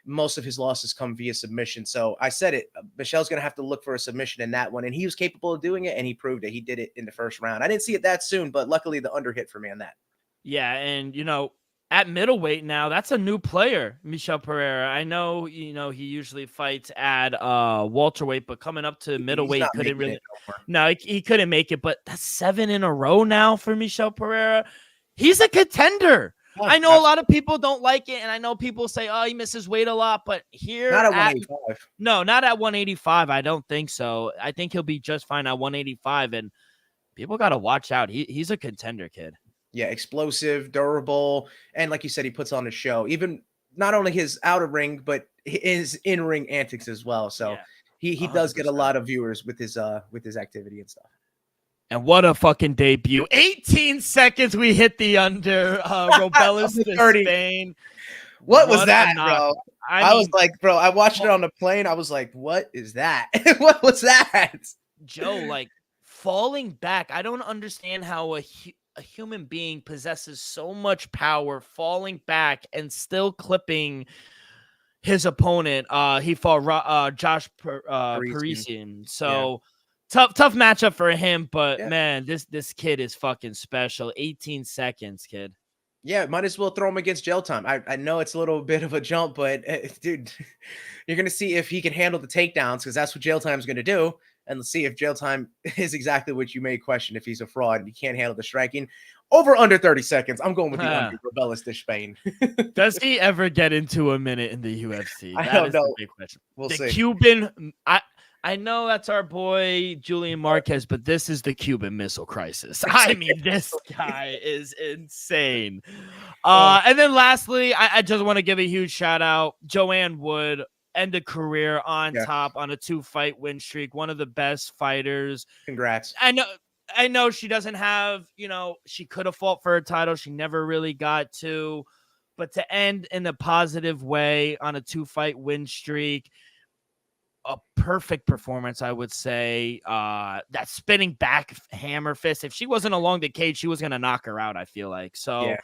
most of his losses come via submission. So I said it, Michelle's going to have to look for a submission in that one. And he was capable of doing it, and he proved it. He did it in the first round. I didn't see it that soon, but luckily the under hit for me on that.
Yeah, and, at middleweight now, that's a new player, Michel Pereira. I know, he usually fights at welterweight, but coming up to middleweight, couldn't really. No, he couldn't make it, but that's 7 in a row now for Michel Pereira. He's a contender. I know a lot of people don't like it, and I know people say, oh, he misses weight a lot, but here
not at 185.
No, not at 185. I don't think so. I think he'll be just fine at 185, and people got to watch out. He's a contender, kid.
Yeah, explosive, durable, and like you said, he puts on a show. Even not only his outer ring, but his in-ring antics as well. So he does get a lot of viewers with his activity and stuff.
And what a fucking debut. 18 seconds, we hit the under. Robelis to Spain.
What was that, bro? I was like, bro, I watched it on the plane. I was like, what is that? What was that?
Joe, like, falling back. I don't understand how a human being possesses so much power, falling back and still clipping his opponent. He fought Josh
Parisian.
Parisian.
Yeah.
So tough matchup for him. But
Yeah.
man, this kid is fucking special. 18 seconds, kid.
Yeah, might as well throw him against jail time. I know it's a little bit of a jump, but dude, you're gonna see if he can handle the takedowns because that's what jail time's gonna do. And let's see if jail time is exactly what you may question if he's a fraud and he can't handle the striking. Over under 30 seconds. I'm going with the under Rebellis de Spain.
Does he ever get into a minute in the UFC?
I
That
don't
is
know.
the big question.
We'll
The
see.
Cuban, I know that's our boy Julian Marquez, but this is the Cuban Missile Crisis. I mean, this guy is insane. And then lastly, I just want to give a huge shout out. Joanne Wood, end of career on top on a 2-fight win streak. One of the best fighters.
Congrats.
I know she doesn't have, she could have fought for a title. She never really got to, but to end in a positive way on a 2-fight win streak, a perfect performance, I would say. That spinning back hammer fist. If she wasn't along the cage, she was going to knock her out, I feel like. So
Yeah.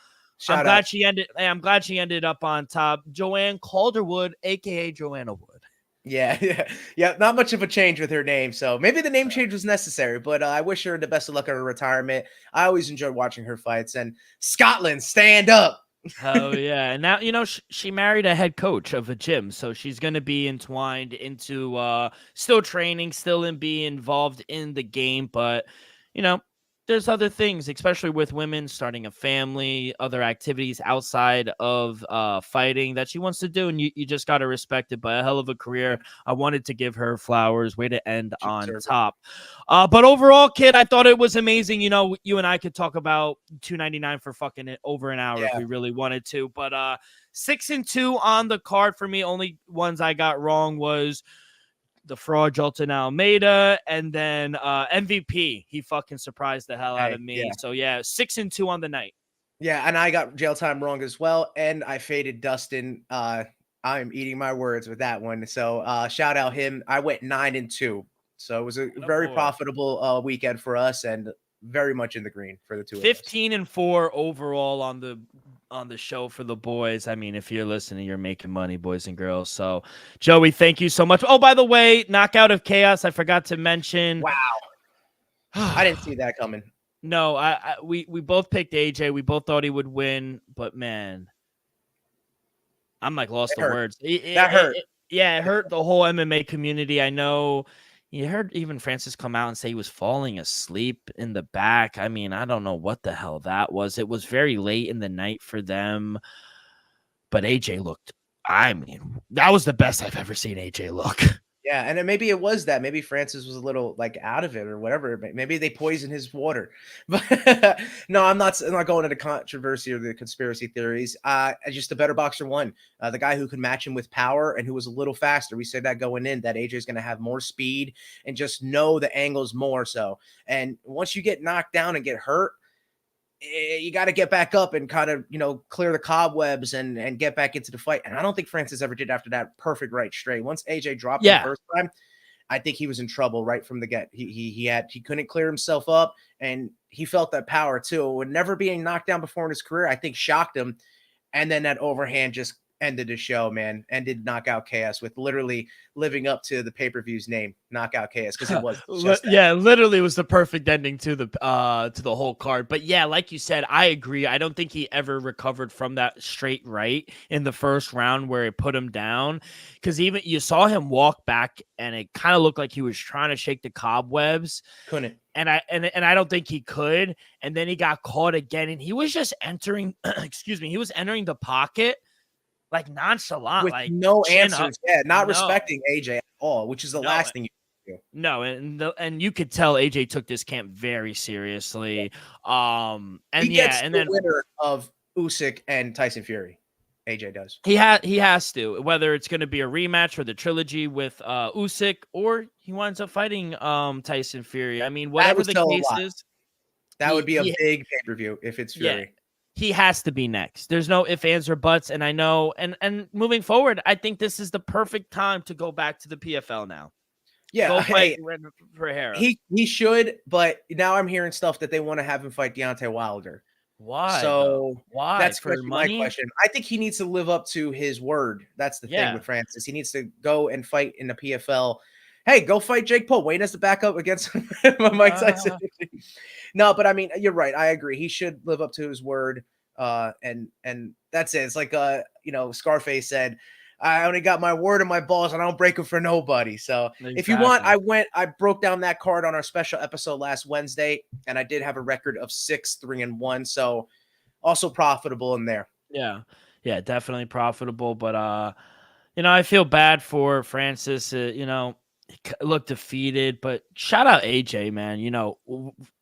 I'm glad she ended up on top. Joanne Calderwood, aka Joanna Wood.
Yeah. Not much of a change with her name, so maybe the name change was necessary. But I wish her the best of luck on her retirement. I always enjoyed watching her fights. And Scotland, stand up.
Oh yeah, and now she married a head coach of a gym, so she's going to be entwined into still training, still being involved in the game, but there's other things, especially with women starting a family, other activities outside of fighting that she wants to do, and you just got to respect it. But a hell of a career. I wanted to give her flowers. Way to end on top. But overall, kid, I thought it was amazing. You and I could talk about 299 for fucking over an hour if we really wanted to. But 6-2 on the card for me. Only ones I got wrong was the fraud Jolton Almeida, and then MVP. He fucking surprised the hell out of me. Yeah. So 6-2 on the night.
Yeah, and I got jail time wrong as well, and I faded Dustin. I'm eating my words with that one. So shout out him. I went 9-2. So it was a very profitable weekend for us, and very much in the green for the two of us.
15-4 overall on the show for the boys. I mean, if you're listening, you're making money, boys and girls. So, Joey, thank you so much. Oh, by the way, Knockout of Chaos, I forgot to mention.
Wow. I didn't see that coming.
No, we both picked AJ. We both thought he would win, but man, I'm like lost for words.
That hurt.
It hurt the whole MMA community. I know. You heard even Francis come out and say he was falling asleep in the back. I mean, I don't know what the hell that was. It was very late in the night for them. But AJ looked, that was the best I've ever seen AJ look.
Yeah, and maybe it was that. Maybe Francis was a little out of it or whatever. Maybe they poisoned his water. But no, I'm not going into controversy or the conspiracy theories. Just a better boxer won. The guy who could match him with power and who was a little faster. We said that going in, that AJ is going to have more speed and just know the angles more so. And once you get knocked down and get hurt, you got to get back up and kind of, clear the cobwebs and get back into the fight. And I don't think Francis ever did after that perfect right straight. Once AJ dropped the first time, I think he was in trouble right from the get. He couldn't clear himself up, and he felt that power too. And never being knocked down before in his career, I think shocked him. And then that overhand just ended the show, man. Ended Knockout Chaos with literally living up to the pay-per-view's name, Knockout Chaos, because it was just
literally was the perfect ending to the whole card. But yeah, like you said, I agree. I don't think he ever recovered from that straight right in the first round where it put him down, because even you saw him walk back and it kind of looked like he was trying to shake the cobwebs.
Couldn't.
And I don't think he could. And then he got caught again, and he was just entering. He was entering the pocket like nonchalant,
with
like
no answers. Yeah, not respecting AJ at all, which is the last thing you do.
No, and you could tell AJ took this camp very seriously. And
he gets the winner of Usyk and Tyson Fury. AJ does.
He has to, whether it's going to be a rematch or the trilogy with Usyk, or he winds up fighting Tyson Fury. I mean, whatever the case is,
that would be a big pay-per-view if it's Fury.
Yeah. He has to be next. There's no ifs, ands, or buts. And I know, and moving forward, I think this is the perfect time to go back to the PFL now.
Yeah,
Go fight
hey,
Pereira.
he should, but now I'm hearing stuff that they want to have him fight Deontay Wilder.
Why though?
So
Why?
that's
For
actually my
money?
question. I think he needs to live up to his word. That's the thing
Yeah.
with Francis. He needs to go and fight in the PFL. Hey, go fight Jake Paul. Wayne has to back up against Mike Tyson. No, but I mean, you're right. I agree. He should live up to his word. And that's it. It's like Scarface said, I only got my word and my balls, and I don't break them for nobody. So if you want,
Exactly.
I broke down that card on our special episode last Wednesday, and I did have a record of 6-3-1. So also profitable in there.
Yeah. Yeah, definitely profitable. But I feel bad for Francis. He looked defeated, but shout out AJ, man.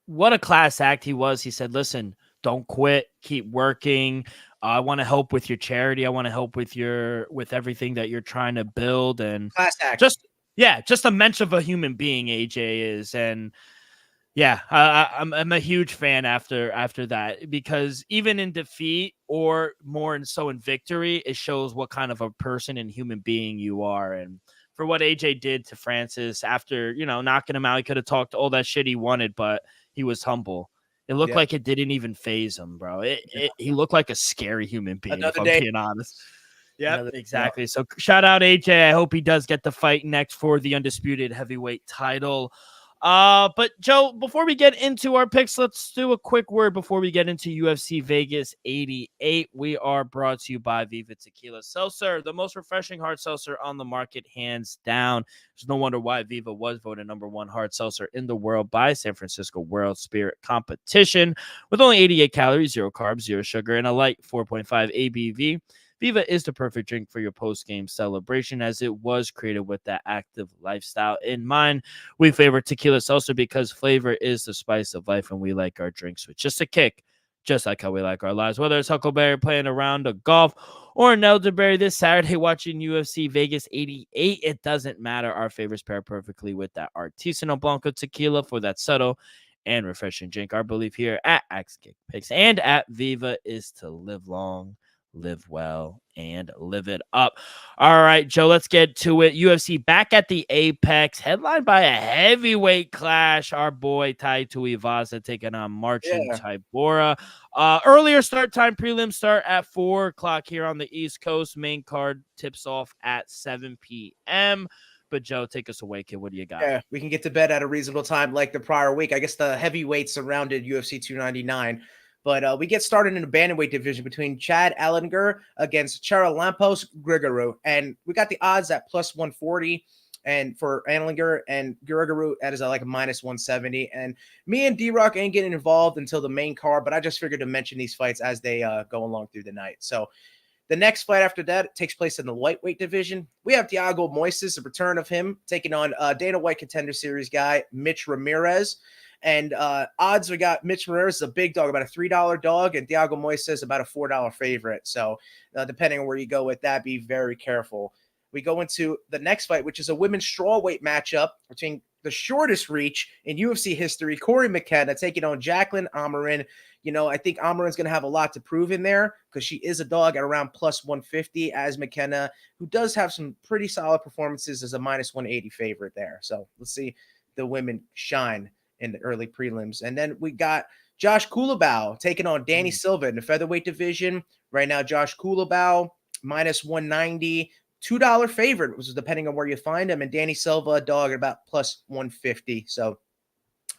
What a class act he was. He said, listen, don't quit, keep working. I want to help with your charity. I want to help with everything that you're trying to build. And
Class act.
just a mensch of a human being, AJ is. And yeah, I'm a huge fan after that, because even in defeat or more and so in victory, it shows what kind of a person and human being you are. And for what AJ did to Francis after, knocking him out, he could have talked all that shit he wanted, but he was humble. It looked
Yeah.
like it didn't even phase him, bro. He looked like a scary human being,
Another
if I'm
day.
being honest. Yep,
Another,
exactly. So shout out AJ. I hope he does get the fight next for the undisputed heavyweight title. But Joe, before we get into our picks, let's do a quick word before we get into UFC Vegas 88. We are brought to you by Viva Tequila Seltzer, the most refreshing hard seltzer on the market, hands down. There's no wonder why Viva was voted number one hard seltzer in the world by San Francisco World Spirit Competition. With only 88 calories, 0 carbs, 0 sugar, and a light 4.5 ABV. Viva is the perfect drink for your post-game celebration, as it was created with that active lifestyle in mind. We favor tequila seltzer because flavor is the spice of life, and we like our drinks with just a kick, just like how we like our lives. Whether it's Huckleberry playing a round of golf or an elderberry this Saturday watching UFC Vegas 88, it doesn't matter. Our favorites pair perfectly with that artisanal Blanco tequila for that subtle and refreshing drink. Our belief here at Axe Kick Picks and at Viva is to live long, live well, and live it up. All right, Joe, let's get to it. UFC back at the Apex, headlined by a heavyweight clash. Our boy Tai Tuivasa taking on Marcin Tybura. Earlier start time, prelim start at 4 o'clock here on the East Coast. Main card tips off at 7 p.m. But Joe, take us away, kid. What do you got?
Yeah, we can get to bed at a reasonable time like the prior week. I guess the heavyweights surrounded UFC 299. But we get started in the bantamweight division between Chad Ellinger against Charalampos Grigoru. And we got the odds at plus 140 and for Ellinger, and Grigoru that is like a minus 170. And me and D-Rock ain't getting involved until the main card, but I just figured to mention these fights as they go along through the night. So the next fight after that takes place in the lightweight division. We have Thiago Moises, a return of him, taking on Dana White Contender Series guy, Mitch Ramirez. And odds, we got Mitch Ramirez, a big dog, about a $3 dog, and Thiago Moises, about a $4 favorite. So depending on where you go with that, be very careful. We go into the next fight, which is a women's strawweight matchup between the shortest reach in UFC history, Corey McKenna taking on Jacqueline Amarin. I think Amarin's going to have a lot to prove in there because she is a dog at around plus 150, as McKenna, who does have some pretty solid performances, as a minus 180 favorite there. So let's see the women shine in the early prelims. And then we got Josh Kulabau taking on Danny Silva in the featherweight division. Right now, Josh Kulabau, minus 190, $2 favorite, which is depending on where you find him. And Danny Silva, a dog, at about plus 150. So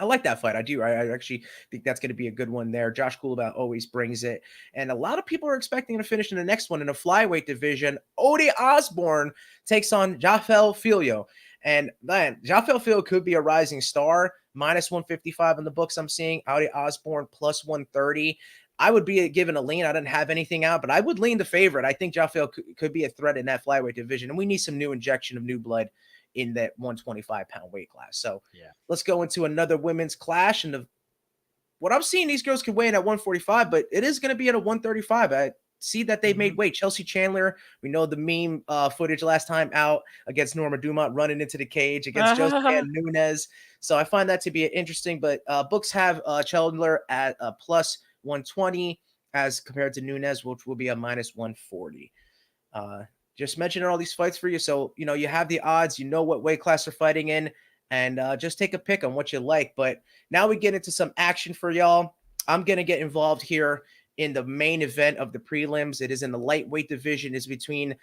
I like that fight. I do. I actually think that's going to be a good one there. Josh Kulabau always brings it. And a lot of people are expecting to finish in the next one in the flyweight division. Ode Osborne takes on Jafel Filho. And man, Jafel Filho could be a rising star. Minus 155 in the books I'm seeing. Ode Osborne plus 130. I would be given a lean. I didn't have anything out, but I would lean the favorite. I think Jafel could be a threat in that flyweight division. And we need some new injection of new blood in that 125-pound weight class. So let's go into another women's clash. And what I'm seeing, these girls can weigh in at 145, but it is going to be at a 135. I see that they've made weight. Chelsea Chandler, we know the meme footage last time out against Norma Dumont running into the cage against Joseanne Nunes. So I find that to be interesting, but books have Chandler at a plus 120 as compared to Nunes, which will be a minus 140. just mentioning all these fights for you. So, you have the odds, you know what weight class they're fighting in, and just take a pick on what you like. But now we get into some action for y'all. I'm going to get involved here in the main event of the prelims. It is in the lightweight division. It's between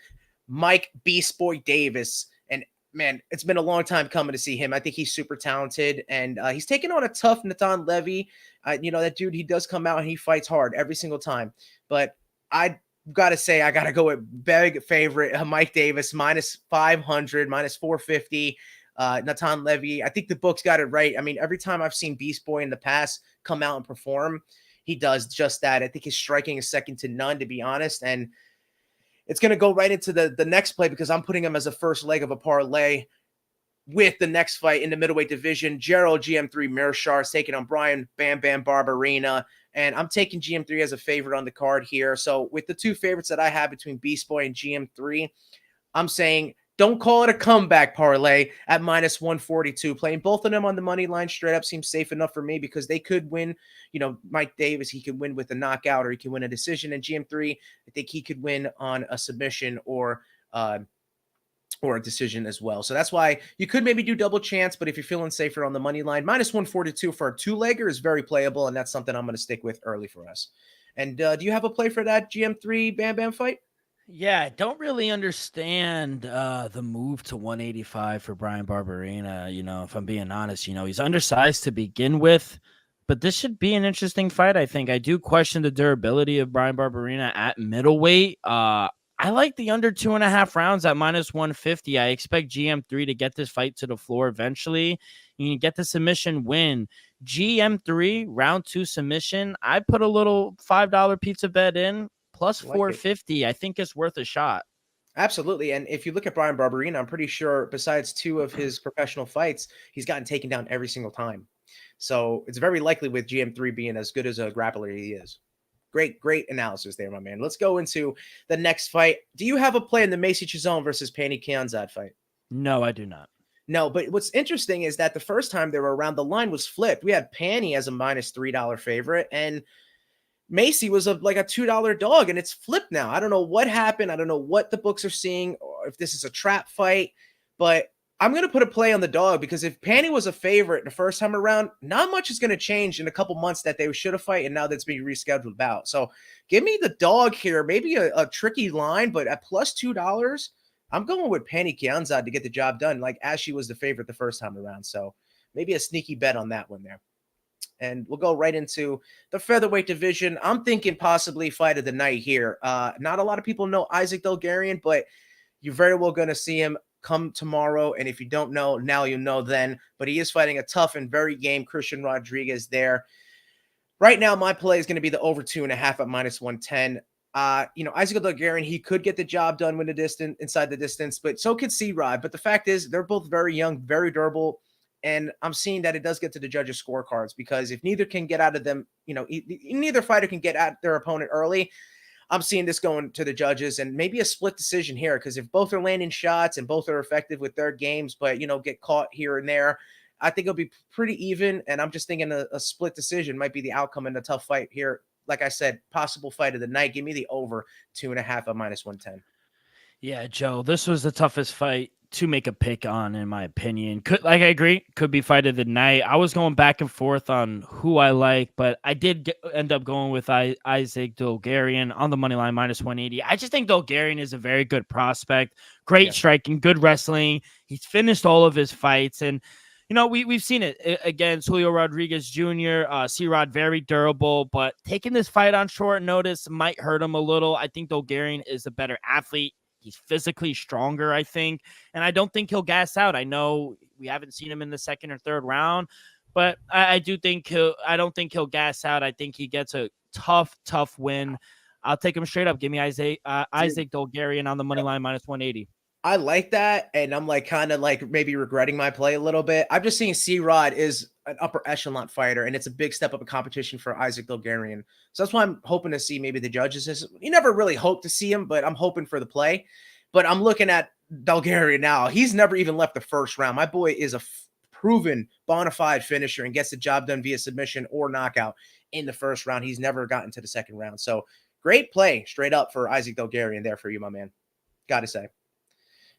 Mike Beast Boy Davis. And man, it's been a long time coming to see him. I think he's super talented, and he's taking on a tough Nathan Levy. That dude, he does come out and he fights hard every single time. But I got to say, I got to go with big favorite Mike Davis, minus 500, minus 450. Nathan Levy, I think the book's got it right. I mean, every time I've seen Beast Boy in the past come out and perform, he does just that. I think his striking is second to none, to be honest. And it's going to go right into the next play because I'm putting him as a first leg of a parlay with the next fight in the middleweight division. Gerald GM3 Mearshar is taking on Brian Bam Bam Barberina. And I'm taking GM3 as a favorite on the card here. So with the two favorites that I have between Beast Boy and GM3, I'm saying don't call it a comeback parlay at minus 142. Playing both of them on the money line straight up seems safe enough for me because they could win. Mike Davis, he could win with a knockout or he could win a decision. And GM3, I think he could win on a submission or a decision as well. So that's why you could maybe do double chance, but if you're feeling safer on the money line, minus 142 for a two-legger is very playable, and that's something I'm going to stick with early for us. And do you have a play for that GM3 Bam Bam fight?
Yeah, I don't really understand the move to 185 for Brian Barberina. If I'm being honest, he's undersized to begin with, but this should be an interesting fight, I think. I do question the durability of Brian Barberina at middleweight. I like the under 2.5 rounds at minus 150. I expect GM3 to get this fight to the floor eventually. You can get the submission win. GM3 round 2 submission. I put a little $5 pizza bet in plus 450. I think it's worth a shot.
Absolutely. And if you look at Brian Barberina, I'm pretty sure besides 2 of his professional fights, he's gotten taken down every single time. So it's very likely with GM3 being as good as a grappler he is. Great analysis there, my man. Let's go into the next fight. Do you have a play in the Macy Chiasson versus Pannie Kianzad fight?
No, I do not.
No, but what's interesting is that the first time they were around, the line was flipped. We had Pannie as a minus $3 favorite, and Macy was like a $2 dog, and it's flipped now. I don't know what happened. I don't know what the books are seeing, or if this is a trap fight, but I'm going to put a play on the dog because if Pannie was a favorite the first time around, not much is going to change in a couple months that they should have fight, and now that's being rescheduled out. So give me the dog here. Maybe a tricky line, but at plus $2, I'm going with Pannie Kianzad to get the job done, like as she was the favorite the first time around. So maybe a sneaky bet on that one there. And we'll go right into the featherweight division. I'm thinking possibly fight of the night here. Not a lot of people know Isaac Dulgarian, but you're very well going to see him come tomorrow. And if you don't know, now you know then. But he is fighting a tough and very game Christian Rodriguez there. Right now, my play is going to be the over 2.5 at minus 110. Isaac Dulgarian, he could get the job done with the distance inside the distance, but so could C-Rod. But the fact is, they're both very young, very durable. And I'm seeing that it does get to the judges' scorecards because if neither can get out of them, neither fighter can get at their opponent early. I'm seeing this going to the judges and maybe a split decision here because if both are landing shots and both are effective with their games, but, get caught here and there, I think it'll be pretty even. And I'm just thinking a split decision might be the outcome in a tough fight here. Like I said, possible fight of the night. Give me the over 2.5 at minus 110.
Yeah, Joe, this was the toughest fight to make a pick on, in my opinion. I agree, could be fight of the night. I was going back and forth on who I like, but I did end up going with Isaac Dulgarian on the money line, minus 180. I just think Dulgarian is a very good prospect, great striking, good wrestling. He's finished all of his fights, and we've seen it against Julio Rodriguez Jr., C-Rod, very durable, but taking this fight on short notice might hurt him a little. I think Dulgarian is a better athlete. He's physically stronger, I think, and I don't think he'll gas out. I know we haven't seen him in the second or third round, but I don't think he'll gas out. I think he gets a tough win. I'll take him straight up. Give me Isaac Dulgarian on the money line, minus 180.
I like that, and I'm kind of maybe regretting my play a little bit. I'm just seeing C-Rod is an upper echelon fighter, and it's a big step up in competition for Isaac Dulgarian. So that's why I'm hoping to see maybe the judges. You never really hope to see him, but I'm hoping for the play. But I'm looking at Dulgarian now. He's never even left the first round. My boy is a proven bona fide finisher and gets the job done via submission or knockout in the first round. He's never gotten to the second round. So great play straight up for Isaac Dulgarian there for you, my man. Gotta say.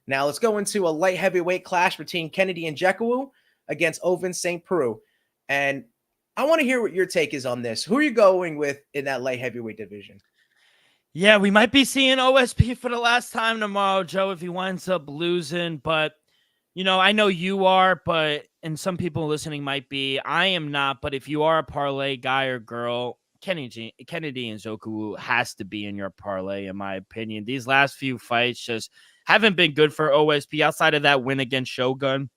Now let's go into a light heavyweight clash between Kennedy and Jekawu against Ovin St. Preux. And I want to hear what your take is on this. Who are you going with in that light heavyweight division?
Yeah, we might be seeing OSP for the last time tomorrow, Joe, if he winds up losing. But, I know you are, and some people listening might be. I am not. But if you are a parlay guy or girl, Kennedy and Zoku has to be in your parlay, in my opinion. These last few fights just haven't been good for OSP outside of that win against Shogun.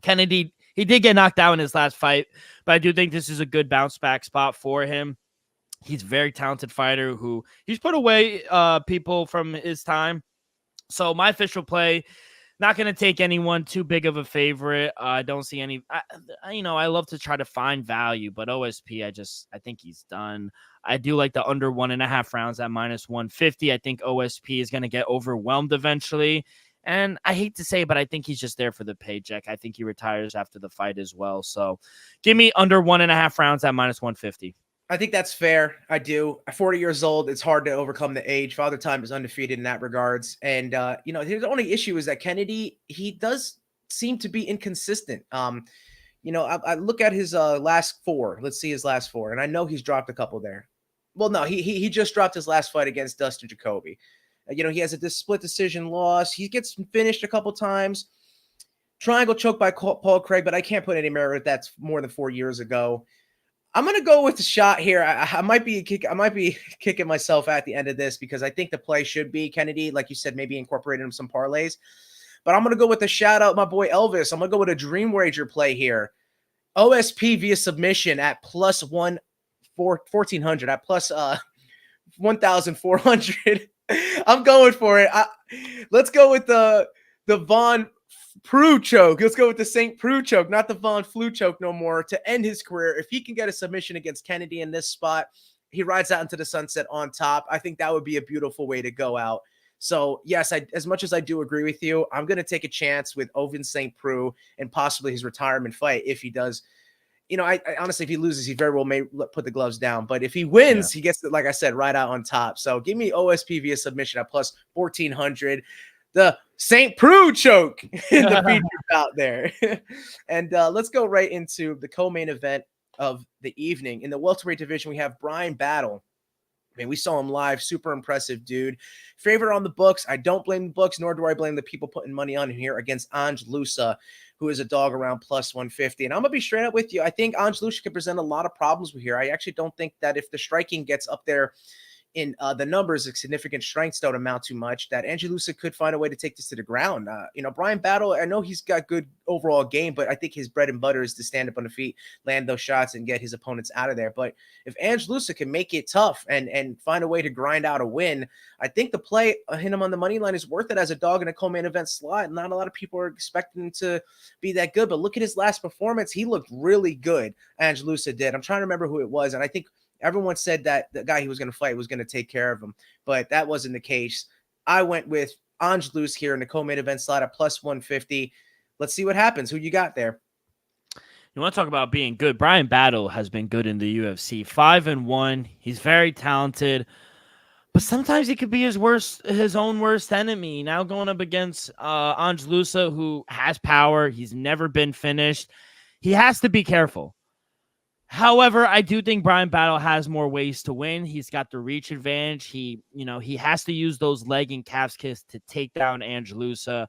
Kennedy, he did get knocked out in his last fight, but I do think this is a good bounce back spot for him. He's a very talented fighter who he's put away people from his time. So my official play, not going to take anyone too big of a favorite. I don't see any, I love to try to find value, but OSP, I think he's done. I do like the under 1.5 rounds at -150. I think OSP is going to get overwhelmed eventually. And I hate to say, but I think he's just there for the paycheck. I think he retires after the fight as well. So give me under 1.5 rounds at -150.
I think that's fair. I do. At 40 years old, it's hard to overcome the age. Father Time is undefeated in that regards. And, his only issue is that Kennedy, he does seem to be inconsistent. I look at his last four. Let's see his last four. And I know he's dropped a couple there. Well, no, he just dropped his last fight against Dustin Jacoby. He has a split decision loss. He gets finished a couple times. Triangle choke by Paul Craig, but I can't put any merit. That's more than 4 years ago. I'm gonna go with the shot here. I might be kicking myself at the end of this because I think the play should be Kennedy, like you said, maybe incorporating him some parlays. But I'm gonna go with the shout out, my boy Elvis. I'm gonna go with a dream wager play here. OSP via submission at plus 1,400 at plus 1,400. I'm going for it. Let's go with the Von Preux choke. Let's go with the St. Preux choke, not the Von Flu choke no more, to end his career. If he can get a submission against Kennedy in this spot, he rides out into the sunset on top. I think that would be a beautiful way to go out. So, yes, as much as I do agree with you, I'm going to take a chance with Ovin St. Preux and possibly his retirement fight if he does. I honestly, if he loses, he very well may put the gloves down. But if he wins, he gets, like I said, right out on top. So give me OSP via submission at plus 1,400. The St. Preux choke in the feature out there. And let's go right into the co-main event of the evening. In the welterweight division, we have Bryan Battle. I mean, we saw him live. Super impressive, dude. Favorite on the books. I don't blame the books, nor do I blame the people putting money on him here against Ange Lusa, who is a dog around plus 150. And I'm going to be straight up with you. I think Ange Lusa could present a lot of problems here. I actually don't think that if the striking gets up there in the numbers, a significant strengths don't amount too much, that Ange Lusa could find a way to take this to the ground. Bryan Battle, I know he's got good overall game, but I think his bread and butter is to stand up on the feet, land those shots, and get his opponents out of there. But if Ange Lusa can make it tough and find a way to grind out a win, I think the play him on the money line is worth it as a dog in a co-main event slot. Not a lot of people are expecting him to be that good, but look at his last performance. He looked really good, Ange Lusa did. I'm trying to remember who it was, and I think everyone said that the guy he was going to fight was going to take care of him, but that wasn't the case. I went with Ange Lusa here in the co-main event slot at plus 150. Let's see what happens. Who you got there?
You want to talk about being good? Bryan Battle has been good in the UFC. 5-1. He's very talented, but sometimes he could be his own worst enemy. Now going up against Ange Lusa, who has power. He's never been finished. He has to be careful. However, I do think Bryan Battle has more ways to win. He's got the reach advantage. He has to use those leg and calves kicks to take down Ange Lusa.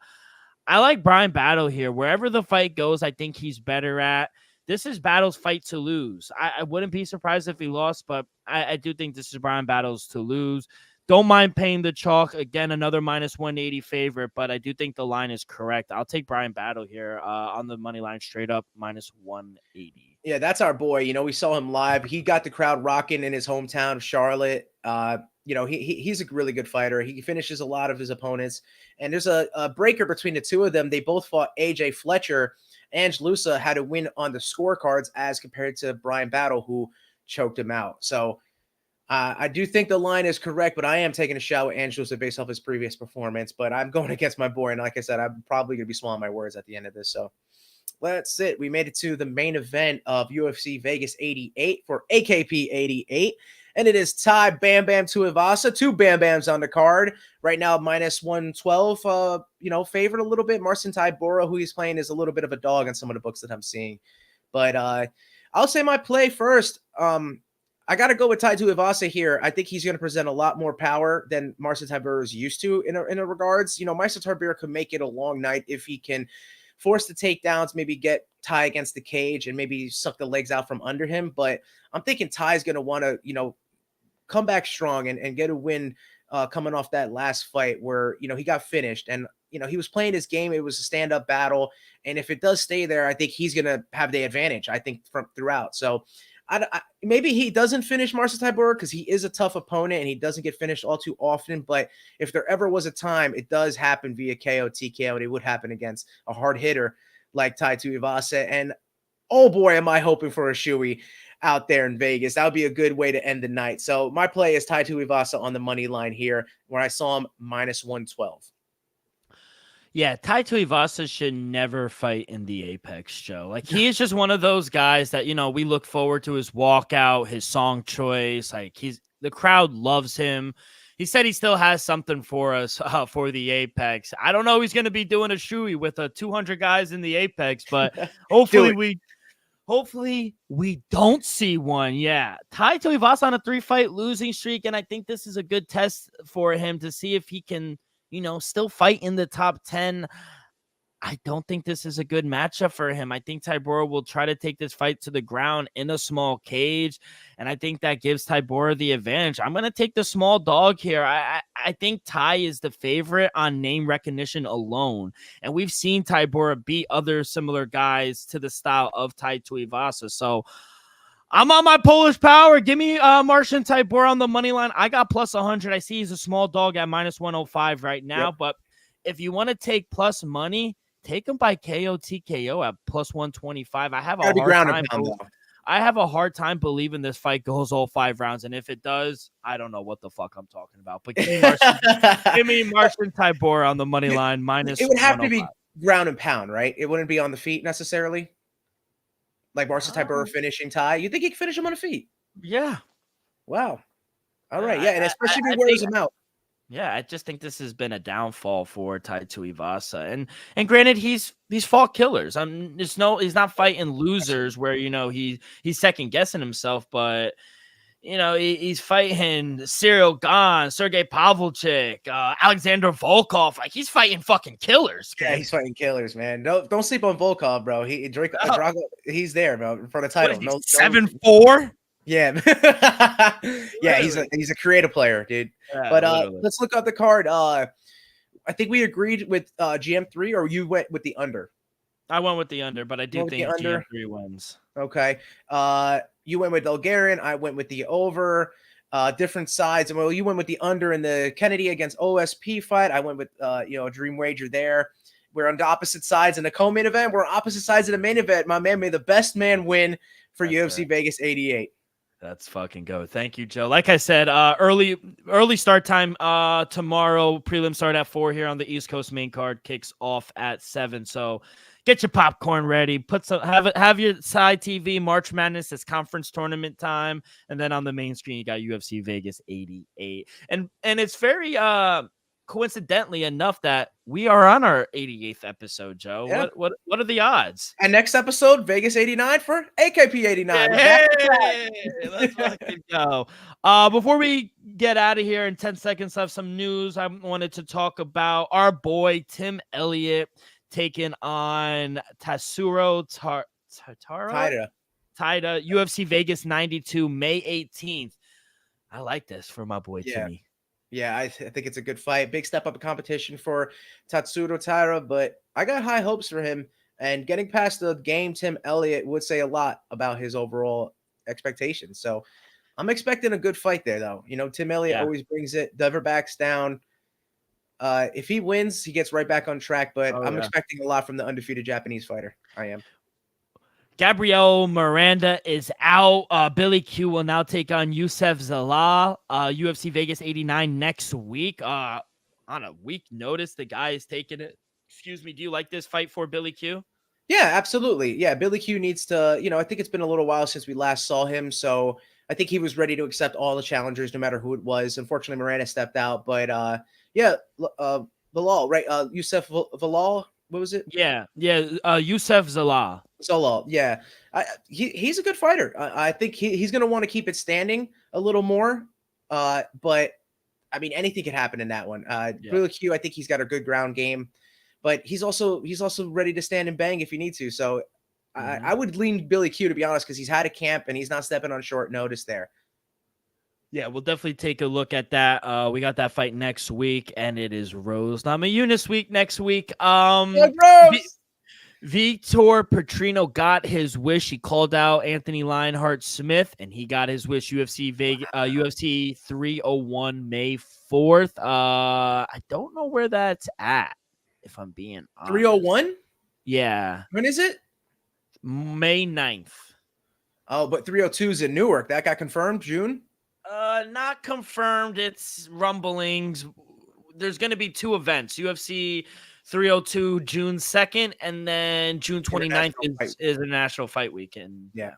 I like Bryan Battle here. Wherever the fight goes, I think he's better at. This is Battle's fight to lose. I wouldn't be surprised if he lost, but I do think this is Bryan Battle's to lose. Don't mind paying the chalk. Again, another minus 180 favorite, but I do think the line is correct. I'll take Bryan Battle here on the money line straight up, minus 180.
Yeah, that's our boy. We saw him live. He got the crowd rocking in his hometown of Charlotte. He's a really good fighter. He finishes a lot of his opponents. And there's a breaker between the two of them. They both fought AJ Fletcher. Ange Lusa had to win on the scorecards as compared to Bryan Battle, who choked him out. So I do think the line is correct, but I am taking a shot with Ange Lusa based off his previous performance. But I'm going against my boy. And like I said, I'm probably going to be swallowing my words at the end of this. So that's it. We made it to the main event of UFC Vegas 88 for AKP 88. and it is Tai Bam Bam Tuivasa. Two Bam Bams on the card right now, minus 112. Favored a little bit. Marcin Tybura, who he's playing, is a little bit of a dog in some of the books that I'm seeing. But I'll say my play first. I got to go with Tai Tuivasa here. I think he's going to present a lot more power than Marcin Tybura is used to in a regards. Marcin Tybura could make it a long night if he can force the takedowns, maybe get Tai against the cage and maybe suck the legs out from under him. But I'm thinking Tai is going to want to, come back strong and get a win coming off that last fight where, he got finished. And, he was playing his game. It was a stand-up battle. And if it does stay there, I think he's going to have the advantage, I think, from throughout. So maybe he doesn't finish Marcin Tybura because he is a tough opponent and he doesn't get finished all too often. But if there ever was a time, it does happen via KO, TKO, and it would happen against a hard hitter like Tai Tuivasa. And oh boy, am I hoping for a shoey out there in Vegas. That would be a good way to end the night. So my play is Tai Tuivasa on the money line here, where I saw him minus 112.
Yeah, Tai Tuivasa should never fight in the Apex, Joe. Like, he is just one of those guys that, we look forward to his walkout, his song choice. Like, the crowd loves him. He said he still has something for us for the Apex. I don't know he's going to be doing a shoey with 200 guys in the Apex, but hopefully we don't see one. Yeah, Tai Tuivasa on a 3-fight losing streak, and I think this is a good test for him to see if he can still fight in the top 10. I don't think this is a good matchup for him. I think Tybura will try to take this fight to the ground in a small cage, and I think that gives Tybura the advantage. I'm going to take the small dog here. I think Tai is the favorite on name recognition alone, and we've seen Tybura beat other similar guys to the style of Tai Tuivasa. So I'm on my Polish power. Give me Marcin Tybura on the money line. I got plus 100. I see he's a small dog at minus 105 right now. Yep. But if you want to take plus money, take him by KO TKO at plus 125. I have a hard time believing this fight goes all 5 rounds. And if it does, I don't know what the fuck I'm talking about. But give me Marcin Tybura on the money line minus.
It would have to be ground and pound, right? It wouldn't be on the feet necessarily. Like Marcin Tybura finishing Tai. You think he can finish him on the feet?
Yeah.
Wow. All right. Yeah. And especially if he wears him out.
Yeah. I just think this has been a downfall for Tai Tuivasa. And granted, he's fought killers. He's not fighting losers where, he's second guessing himself, but he's fighting Cyril Gane, Sergey Pavlovich, Alexander Volkov. Like, he's fighting fucking killers.
Yeah, he's fighting killers, man. Don't sleep on Volkov, bro. Drago, he's there, bro, for the title.
7-4.
Yeah, yeah. He's a creative player, dude. Yeah, but let's look up the card. I think we agreed with GM3, or you went with the under.
I went with the under, but I do think GM3 wins.
Okay. You went with Bulgarian. I went with the over. Different sides. Well, you went with the under in the Kennedy against OSP fight. I went with a dream wager there. We're on the opposite sides in the co-main event. We're on opposite sides in the main event. My man, may the best man win for UFC right. Vegas 88.
Let's fucking go. Thank you, Joe. Like I said, early start time tomorrow. Prelim start at 4 here on the East Coast. Main card kicks off at 7. So get your popcorn ready. Have your side TV. March Madness is conference tournament time, and then on the main screen you got UFC Vegas 88. And it's very coincidentally enough that we are on our 88th episode, Joe. Yeah. What are the odds?
And next episode, Vegas 89 for AKP 89.
Hey, let's fucking go. Before we get out of here, in 10 seconds, I have some news. I wanted to talk about our boy Tim Elliott taking on Tatsuro Taira, UFC Vegas 92, May 18th. I like this for my boy Timmy.
Yeah, I think it's a good fight. Big step up in competition for Tatsuro Taira, but I got high hopes for him. And getting past the game, Tim Elliott would say a lot about his overall expectations. So I'm expecting a good fight there, though. Tim Elliott always brings it, never backs down. If he wins, he gets right back on track, but I'm expecting a lot from the undefeated Japanese fighter. I am.
Gabriel Miranda is out. Billy Q will now take on Youssef Zalal, UFC Vegas 89 next week. On a week notice, the guy is taking it. Excuse me. Do you like this fight for Billy Q?
Yeah, absolutely. Yeah, Billy Q needs to, I think it's been a little while since we last saw him. So I think he was ready to accept all the challengers, no matter who it was. Unfortunately, Miranda stepped out, but yeah, Bilal, right? Youssef Bilal, what was it?
Yeah, Youssef Zalal.
Zalal, yeah. He's a good fighter. I think he's going to want to keep it standing a little more. But I mean, anything could happen in that one. Billy Q, I think he's got a good ground game, but he's also ready to stand and bang if you need to. So I would lean Billy Q, to be honest, because he's had a camp and he's not stepping on short notice there.
Yeah, we'll definitely take a look at that. We got that fight next week, and it is Rose Namajunas week next week.
Rose!
Vitor Petrino got his wish. He called out Anthony Lionheart Smith, and he got his wish. UFC 301 May 4th. I don't know where that's at, if I'm being honest.
301?
Yeah.
When is it?
May 9th.
Oh, but 302 is in Newark. That got confirmed June?
Not confirmed. It's rumblings. There's going to be 2 events. UFC 302 June 2nd, and then June 29th is the National Fight Weekend.
Yeah.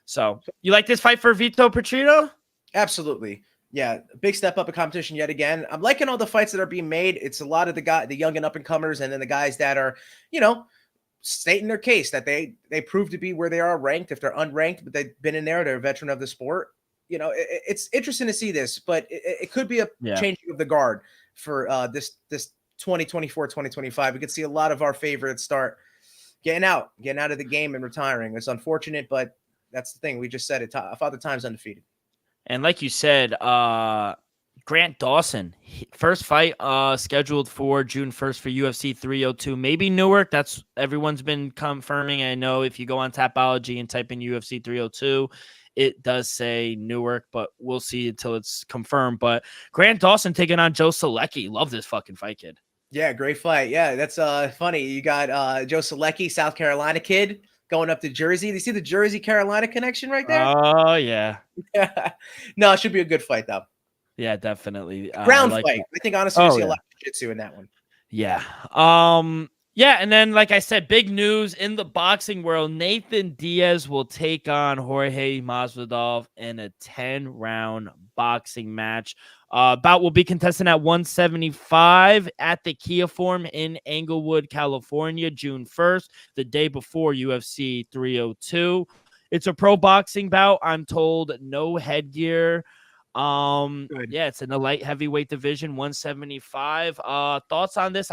So, you like this fight for Vitor Petrino?
Absolutely. Yeah, big step up in competition yet again. I'm liking all the fights that are being made. It's a lot of the young and up and comers, and then the guys that are, stating their case that they prove to be where they are ranked. If they're unranked, but they've been in there, they're a veteran of the sport. It's interesting to see this, but it could be a changing of the guard for this 2024, 2025. We could see a lot of our favorites start getting out of the game and retiring. It's unfortunate, but that's the thing. We just said it. Father Time's undefeated.
And like you said, Grant Dawson, first fight scheduled for June 1st for UFC 302. Maybe Newark. That's everyone's been confirming. I know if you go on Tapology and type in UFC 302, it does say Newark, but we'll see until it's confirmed. But Grant Dawson taking on Joe Selecki. Love this fucking fight, kid.
Yeah, great fight. Yeah, that's funny. You got Joe Selecki, South Carolina kid, going up to Jersey. Do you see the Jersey-Carolina connection right there?
Oh, yeah.
No, it should be a good fight, though.
Yeah, definitely.
Ground fight. I think, honestly, you see a lot of jiu-jitsu in that one.
Yeah. Yeah, and then, like I said, big news in the boxing world. Nathan Diaz will take on Jorge Masvidal in a 10-round boxing match. Bout will be contested at 175 at the Kia Forum in Englewood, California, June 1st, the day before UFC 302. It's a pro boxing bout. I'm told no headgear. Yeah, it's in the light heavyweight division, 175. Thoughts on this?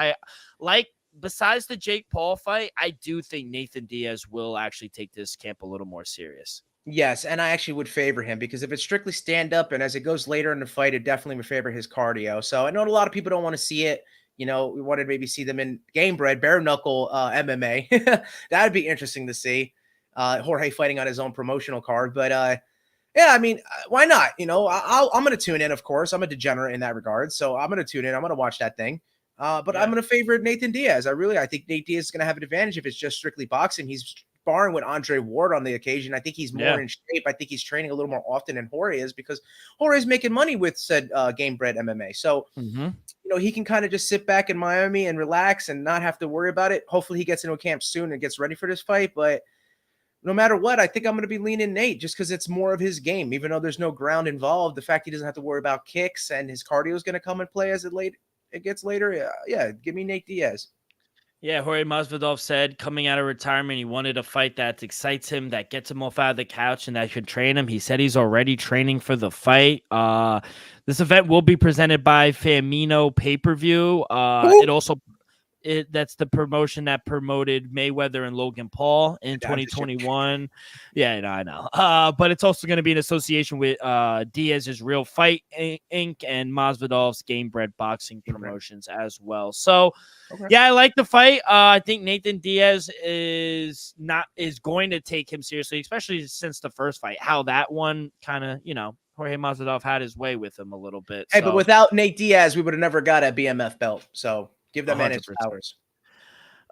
Besides the Jake Paul fight, I do think Nathan Diaz will actually take this camp a little more serious.
Yes, and I actually would favor him because if it's strictly stand up and as it goes later in the fight, it definitely would favor his cardio. So I know a lot of people don't want to see it. We wanted to maybe see them in game bred, bare knuckle MMA. That'd be interesting to see. Jorge fighting on his own promotional card. But yeah, I mean, why not? I'm going to tune in, of course. I'm a degenerate in that regard. So I'm going to tune in. I'm going to watch that thing. But I'm going to favor Nathan Diaz. I think Nate Diaz is going to have an advantage if it's just strictly boxing. He's sparring with Andre Ward on the occasion. I think he's more in shape. I think he's training a little more often than Jorge is because Jorge is making money with said game bred MMA. So, he can kind of just sit back in Miami and relax and not have to worry about it. Hopefully he gets into a camp soon and gets ready for this fight. But no matter what, I think I'm going to be leaning Nate just because it's more of his game. Even though there's no ground involved, the fact he doesn't have to worry about kicks and his cardio is going to come and play as it gets later. Yeah, give me Nate Diaz.
Yeah, Jorge Masvidal said coming out of retirement, he wanted a fight that excites him, that gets him off out of the couch, and that should train him. He said he's already training for the fight. This event will be presented by Famino Pay-Per-View. That's the promotion that promoted Mayweather and Logan Paul in 2021. Yeah, I know. But it's also going to be in association with Diaz's Real Fight Inc. and Masvidal's Game Bred Boxing Promotions as well. So, yeah, I like the fight. I think Nathan Diaz is going to take him seriously, especially since the first fight. How that one kind of, Jorge Masvidal had his way with him a little bit.
Hey, but without Nate Diaz, we would have never got a BMF belt. So give that man his flowers.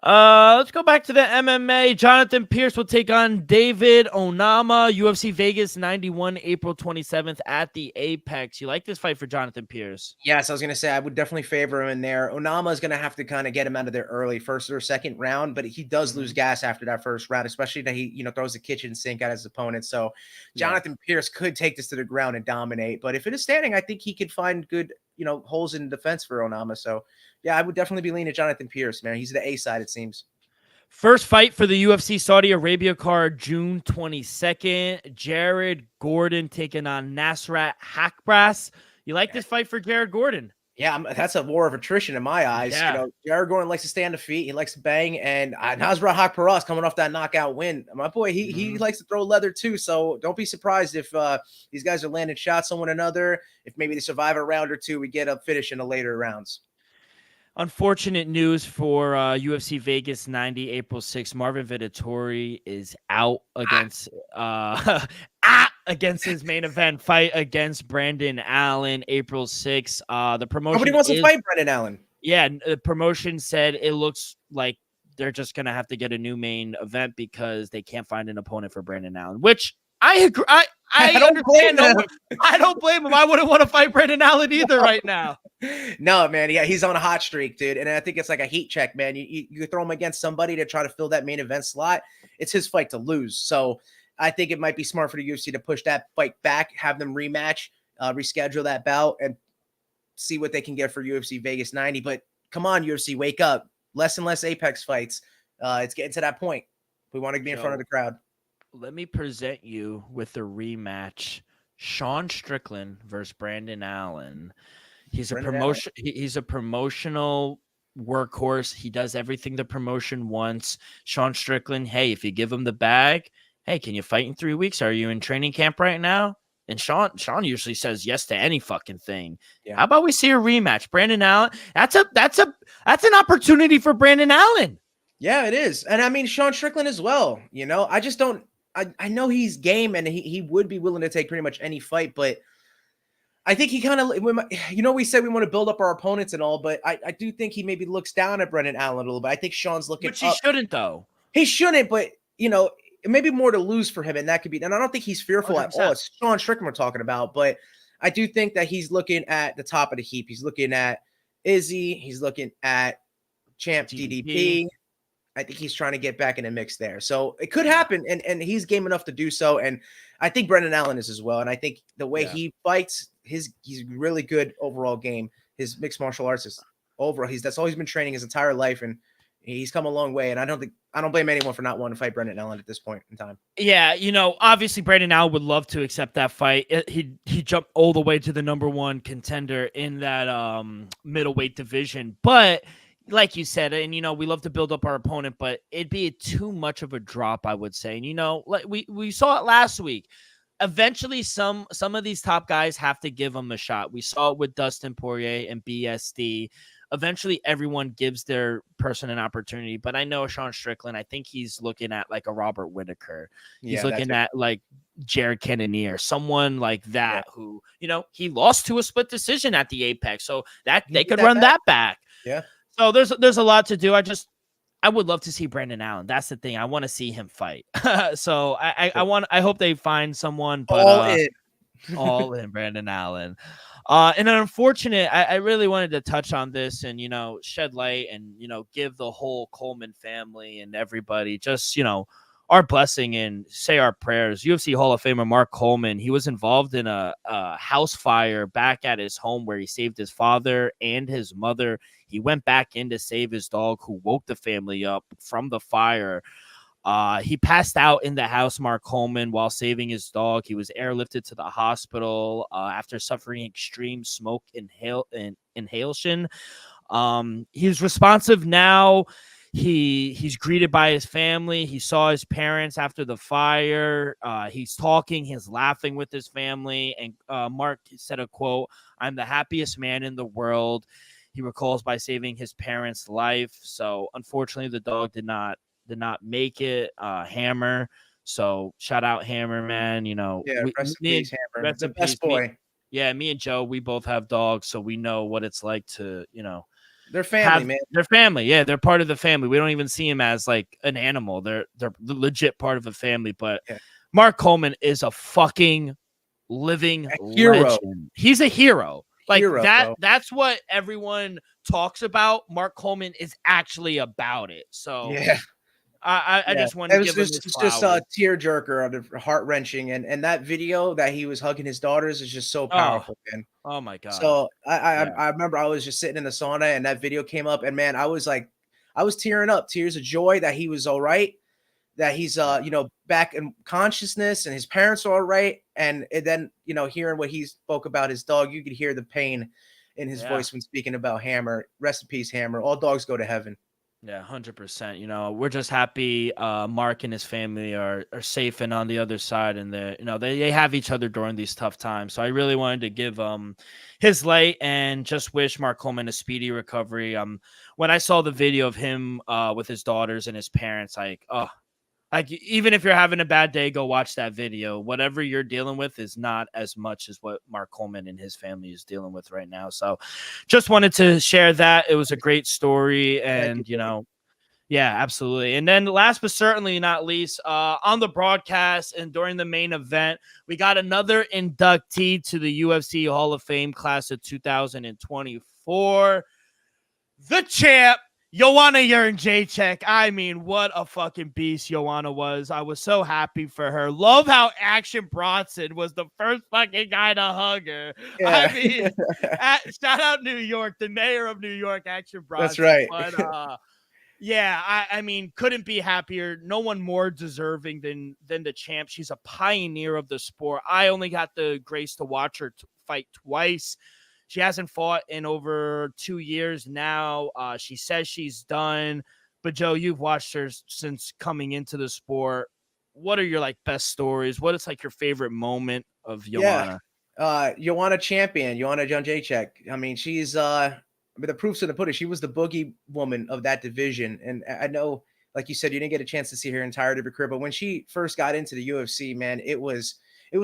Let's go back to the MMA. Jonathan Pierce will take on David Onama. UFC Vegas 91, April 27th at the Apex. You like this fight for Jonathan Pierce?
Yes, I was gonna say I would definitely favor him in there. Onama is gonna have to kind of get him out of there early, first or second round, but he does lose gas after that first round, especially that he throws the kitchen sink at his opponent. So
Yeah.
Jonathan Pierce could take this to the ground and dominate, but if it is standing, I think he could find good holes in defense for Onama. So yeah, I would definitely be leaning Jonathan Pierce, man. He's the A side, it seems.
First fight for the UFC Saudi Arabia card, June 22nd. Jared Gordon taking on Nasrat Hakbras. You like this fight for Jared Gordon?
Yeah, that's a war of attrition in my eyes.
Yeah.
Jared Gordon likes to stay on the feet. He likes to bang, and Nasrat Haqparast coming off that knockout win. My boy, he likes to throw leather too. So don't be surprised if these guys are landing shots on one another. If maybe they survive a round or two, we get a finish in the later rounds.
Unfortunate news for UFC Vegas 90, April 6th. Marvin Vettori is out against against his main event fight against Brandon Allen, April 6th. The promotion
Nobody wants to fight Brandon Allen.
Yeah, the promotion said it looks like they're just gonna have to get a new main event because they can't find an opponent for Brandon Allen, which I agree. I
don't blame
understand.
him.
I don't blame him. I wouldn't want to fight Brandon Allen either right now.
No, man. Yeah, he's on a hot streak, dude. And I think it's like a heat check, man. You throw him against somebody to try to fill that main event slot. It's his fight to lose. So I think it might be smart for the UFC to push that fight back, have them rematch, reschedule that bout, and see what they can get for UFC Vegas 90. But come on, UFC, wake up. Less and less Apex fights. It's getting to that point. We want to be in front of the crowd.
Let me present you with a rematch. Sean Strickland versus Brandon Allen. He's a promotion. He's a promotional workhorse. He does everything the promotion wants. Sean Strickland, hey, if you give him the bag, hey, can you fight in 3 weeks? Are you in training camp right now? And Sean usually says yes to any fucking thing. Yeah. How about we see a rematch? Brandon Allen. That's an opportunity for Brandon Allen.
Yeah, it is. And I mean Sean Strickland as well. I just don't. I know he's game and he would be willing to take pretty much any fight, but I think he kind of, we said we want to build up our opponents and all, but I do think he maybe looks down at Brendan Allen a little bit. I think Sean's looking
Which he shouldn't, though.
He shouldn't, but, maybe more to lose for him, and that could be, and I don't think he's fearful 100%. At all. It's Sean Strickland we're talking about, but I do think that he's looking at the top of the heap. He's looking at Izzy. He's looking at Champ DDP. I think he's trying to get back in the mix there. So it could happen, and he's game enough to do so. And I think Brendan Allen is as well. And I think the way he fights, he's really good overall game. His mixed martial arts is overall. That's all he's been training his entire life, and he's come a long way. And I don't blame anyone for not wanting to fight Brendan Allen at this point in time.
Yeah, obviously Brandon Allen would love to accept that fight. He jumped all the way to the #1 contender in that middleweight division, but like you said, and we love to build up our opponent, but it'd be too much of a drop, I would say. And like we saw it last week. Eventually, some of these top guys have to give them a shot. We saw it with Dustin Poirier and BSD. Eventually, everyone gives their person an opportunity. But I know Sean Strickland. I think he's looking at like a Robert Whittaker. He's looking at like Jared Cannonier, someone like that who he lost to a split decision at the Apex, so that they could run that back.
Yeah.
So there's a lot to do. I would love to see Brandon Allen. That's the thing. I want to see him fight. So I hope they find someone. But all in Brandon Allen. And unfortunate, I really wanted to touch on this and shed light and give the whole Coleman family and everybody just our blessing and say our prayers. UFC Hall of Famer Mark Coleman, he was involved in a house fire back at his home where he saved his father and his mother. He went back in to save his dog, who woke the family up from the fire. He passed out in the house, Mark Coleman, while saving his dog. He was airlifted to the hospital after suffering extreme smoke inhalation. He's responsive now. He's greeted by his family. He saw his parents after the fire. He's talking. He's laughing with his family. And Mark said a quote, "I'm the happiest man in the world." He recalls by saving his parents' life. So unfortunately, the dog did not make it. Hammer. So shout out Hammer, man.
Rest in peace, Hammer. The best boy.
Me and Joe, we both have dogs, so we know what it's like to
They're family, man.
They're family. Yeah, they're part of the family. We don't even see him as like an animal. They're legit part of a family. But
Yeah.
Mark Coleman is a fucking living
hero.
legend. He's a hero. Like
Hero,
that.
bro.
That's what everyone talks about. Mark Coleman is actually about it. So
Yeah.
I just want
It
to
was
give him
just
his
it's just
flowers.
a tearjerker, heart wrenching, and that video that he was hugging his daughters is just so powerful, man.
Oh my god.
So
Yeah.
I remember I was just sitting in the sauna and that video came up, and man, I was like, I was tearing up, tears of joy that he was all right, that he's back in consciousness, and his parents are all right, and then hearing what he spoke about his dog, you could hear the pain in his voice when speaking about Hammer. Rest in peace, Hammer. All dogs go to heaven.
Yeah, 100%. We're just happy Mark and his family are safe and on the other side, and they have each other during these tough times. So I really wanted to give his light and just wish Mark Coleman a speedy recovery. When I saw the video of him with his daughters and his parents, like even if you're having a bad day, go watch that video. Whatever you're dealing with is not as much as what Mark Coleman and his family is dealing with right now. So just wanted to share that. It was a great story. And, yeah, absolutely. And then last but certainly not least, on the broadcast and during the main event, we got another inductee to the UFC Hall of Fame class of 2024. The champ, Joanna Jędrzejczyk. I mean, what a fucking beast Joanna was. I was so happy for her. Love how Action Bronson was the first fucking guy to hug her.
Yeah.
I mean, shout out New York, the mayor of New York, Action Bronson.
That's right.
But yeah, I mean, couldn't be happier. No one more deserving than the champ. She's a pioneer of the sport. I only got the grace to watch her fight twice. She hasn't fought in over 2 years now. She says she's done. But, Joe, you've watched her since coming into the sport. What are your, best stories? What is, your favorite moment of Joanna?
Yeah. Joanna champion, Joanna Jędrzejczyk. I mean, she's the proof's in the pudding. She was the boogie woman of that division. And I know, like you said, you didn't get a chance to see her entirety of her career. But when she first got into the UFC, man, it was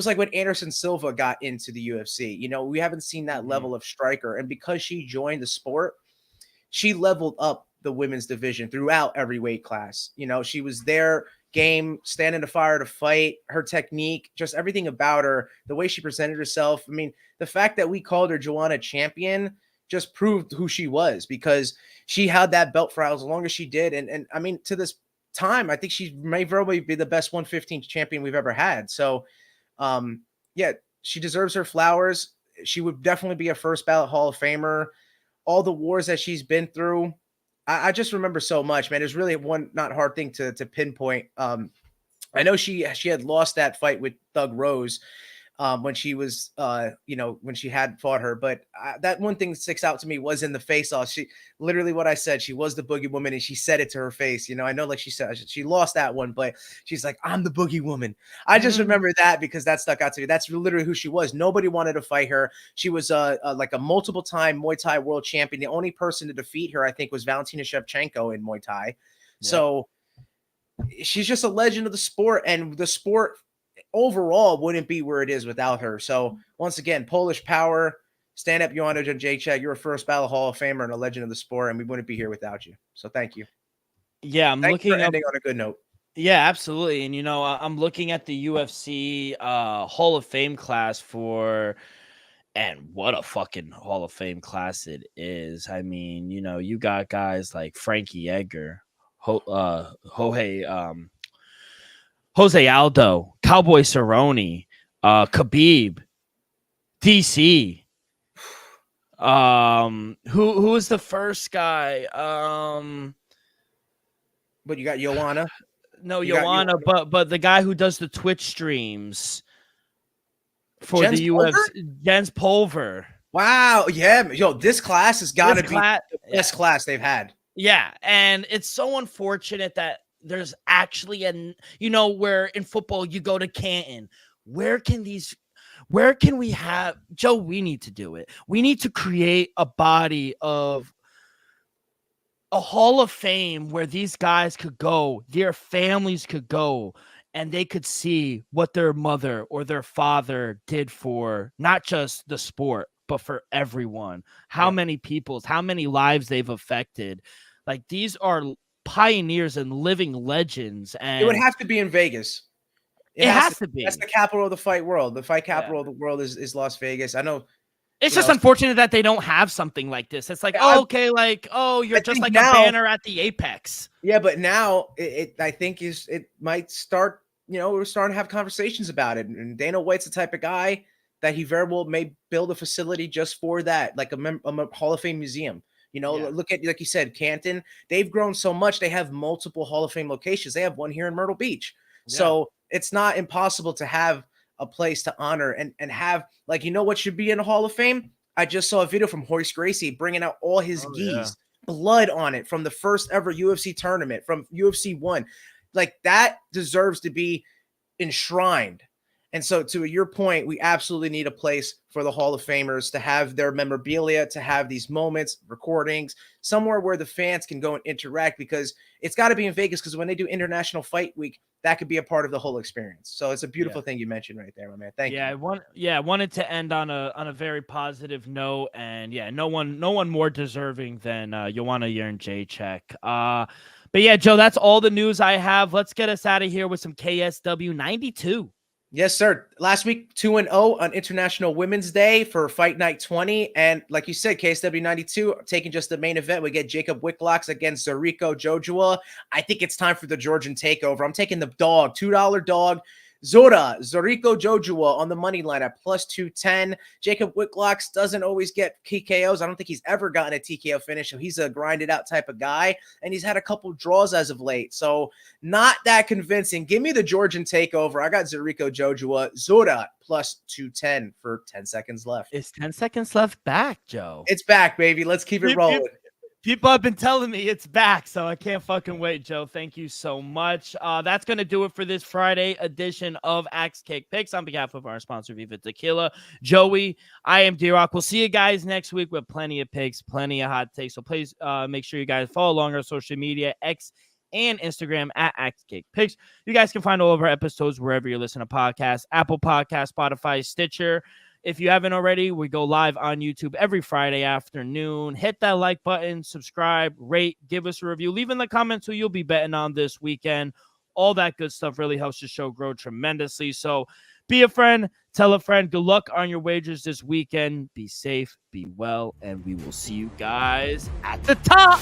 like when Anderson Silva got into the UFC. We haven't seen that level of striker. And because she joined the sport, she leveled up the women's division throughout every weight class. She was there, game, standing to fire to fight, her technique, just everything about her, the way she presented herself. I mean, the fact that we called her Joanna champion just proved who she was, because she had that belt for as long as she did. And I mean, to this time, I think she may probably be the best 115 champion we've ever had. So, yeah, she deserves her flowers. She would definitely be a first ballot Hall of Famer. All the wars that she's been through, I just remember so much, man. It's really one not hard thing to pinpoint. I know she had lost that fight with Thug Rose when she was, when she had fought her. But that one thing that sticks out to me was in the face-off. She literally, what I said, she was the boogie woman, and she said it to her face. I know, like she said, she lost that one, but she's like, I'm the boogie woman. I just remember that because that stuck out to me. That's literally who she was. Nobody wanted to fight her. She was like a multiple-time Muay Thai world champion. The only person to defeat her, I think, was Valentina Shevchenko in Muay Thai. Yeah. So she's just a legend of the sport, and the sport overall wouldn't be where it is without her. So once again, Polish power, stand up, Joanna Jędrzejczyk. You're a first ballot Hall of Famer and a legend of the sport, and we wouldn't be here without you. So thank you.
Yeah,
Thanks for ending on a good note.
Yeah, absolutely. And I'm looking at the UFC Hall of Fame class and what a fucking Hall of Fame class it is. I mean, you got guys like Frankie Edgar, Jose Aldo, Cowboy Cerrone, Khabib, DC. Who was the first guy?
But you got Joanna.
No, Joanna, but the guy who does the Twitch streams for
Jens
the UFC, Jens Pulver.
Wow, yeah, this class has got to be the best class they've had.
Yeah, and it's so unfortunate that there's actually where in football you go to Canton. Where can we have, Joe, we need to do it. We need to create a body of a Hall of Fame where these guys could go, their families could go, and they could see what their mother or their father did for not just the sport, but for everyone. How many people's, how many lives they've affected. Like, these are pioneers and living legends. And
it would have to be in Vegas.
It has to be.
That's the capital of the fight world. The fight capital of the world is Las Vegas. I know.
It's just unfortunate that they don't have something like this. It's like, you're just like now, a banner at the apex.
Yeah, but now I think it might start, we're starting to have conversations about it. And Dana White's the type of guy that he very well may build a facility just for that, like a Hall of Fame museum. Look at, like you said, Canton. They've grown so much. They have multiple Hall of Fame locations. They have one here in Myrtle Beach. Yeah. So it's not impossible to have a place to honor and have, like, what should be in a Hall of Fame? I just saw a video from Horace Gracie bringing out all his gis, blood on it from the first ever UFC tournament, from UFC 1. Like, that deserves to be enshrined. And so, to your point, we absolutely need a place for the Hall of Famers to have their memorabilia, to have these moments, recordings, somewhere where the fans can go and interact, because it's got to be in Vegas, because when they do International Fight Week, that could be a part of the whole experience. So it's a beautiful thing you mentioned right there, my man. Thank you.
I wanted to end on a very positive note, and no one more deserving than Joanna Jędrzejczyk. But yeah, Joe, that's all the news I have. Let's get us out of here with some KSW 92.
Yes, sir. Last week, 2-0 on International Women's Day for Fight Night 20. And like you said, KSW 92, taking just the main event. We get Jacob Wicklocks against Zoriko Jojua. I think it's time for the Georgian takeover. I'm taking the dog, $2 dog. Zoriko Jojua on the money line at plus 210. Jacob Wicklocks doesn't always get TKOs. I don't think he's ever gotten a TKO finish. So he's a grinded out type of guy. And he's had a couple draws as of late. So not that convincing. Give me the Georgian takeover. I got Zoriko Jojua. Zora plus 210 for 10 seconds left.
Is 10 seconds left back, Joe?
It's back, baby. Let's keep it rolling.
People have been telling me it's back, so I can't fucking wait, Joe. Thank you so much. That's going to do it for this Friday edition of Axe Kick Picks. On behalf of our sponsor, Viva Tequila, Joey, I am D-Rock. We'll see you guys next week with plenty of picks, plenty of hot takes. So please make sure you guys follow along our social media, X and Instagram at Axe Kick Picks. You guys can find all of our episodes wherever you listen to podcasts, Apple Podcasts, Spotify, Stitcher. If you haven't already, we go live on YouTube every Friday afternoon. Hit that like button, subscribe, rate, give us a review. Leave in the comments who you'll be betting on this weekend. All that good stuff really helps the show grow tremendously. So be a friend, tell a friend. Good luck on your wagers this weekend. Be safe, be well, and we will see you guys at the top.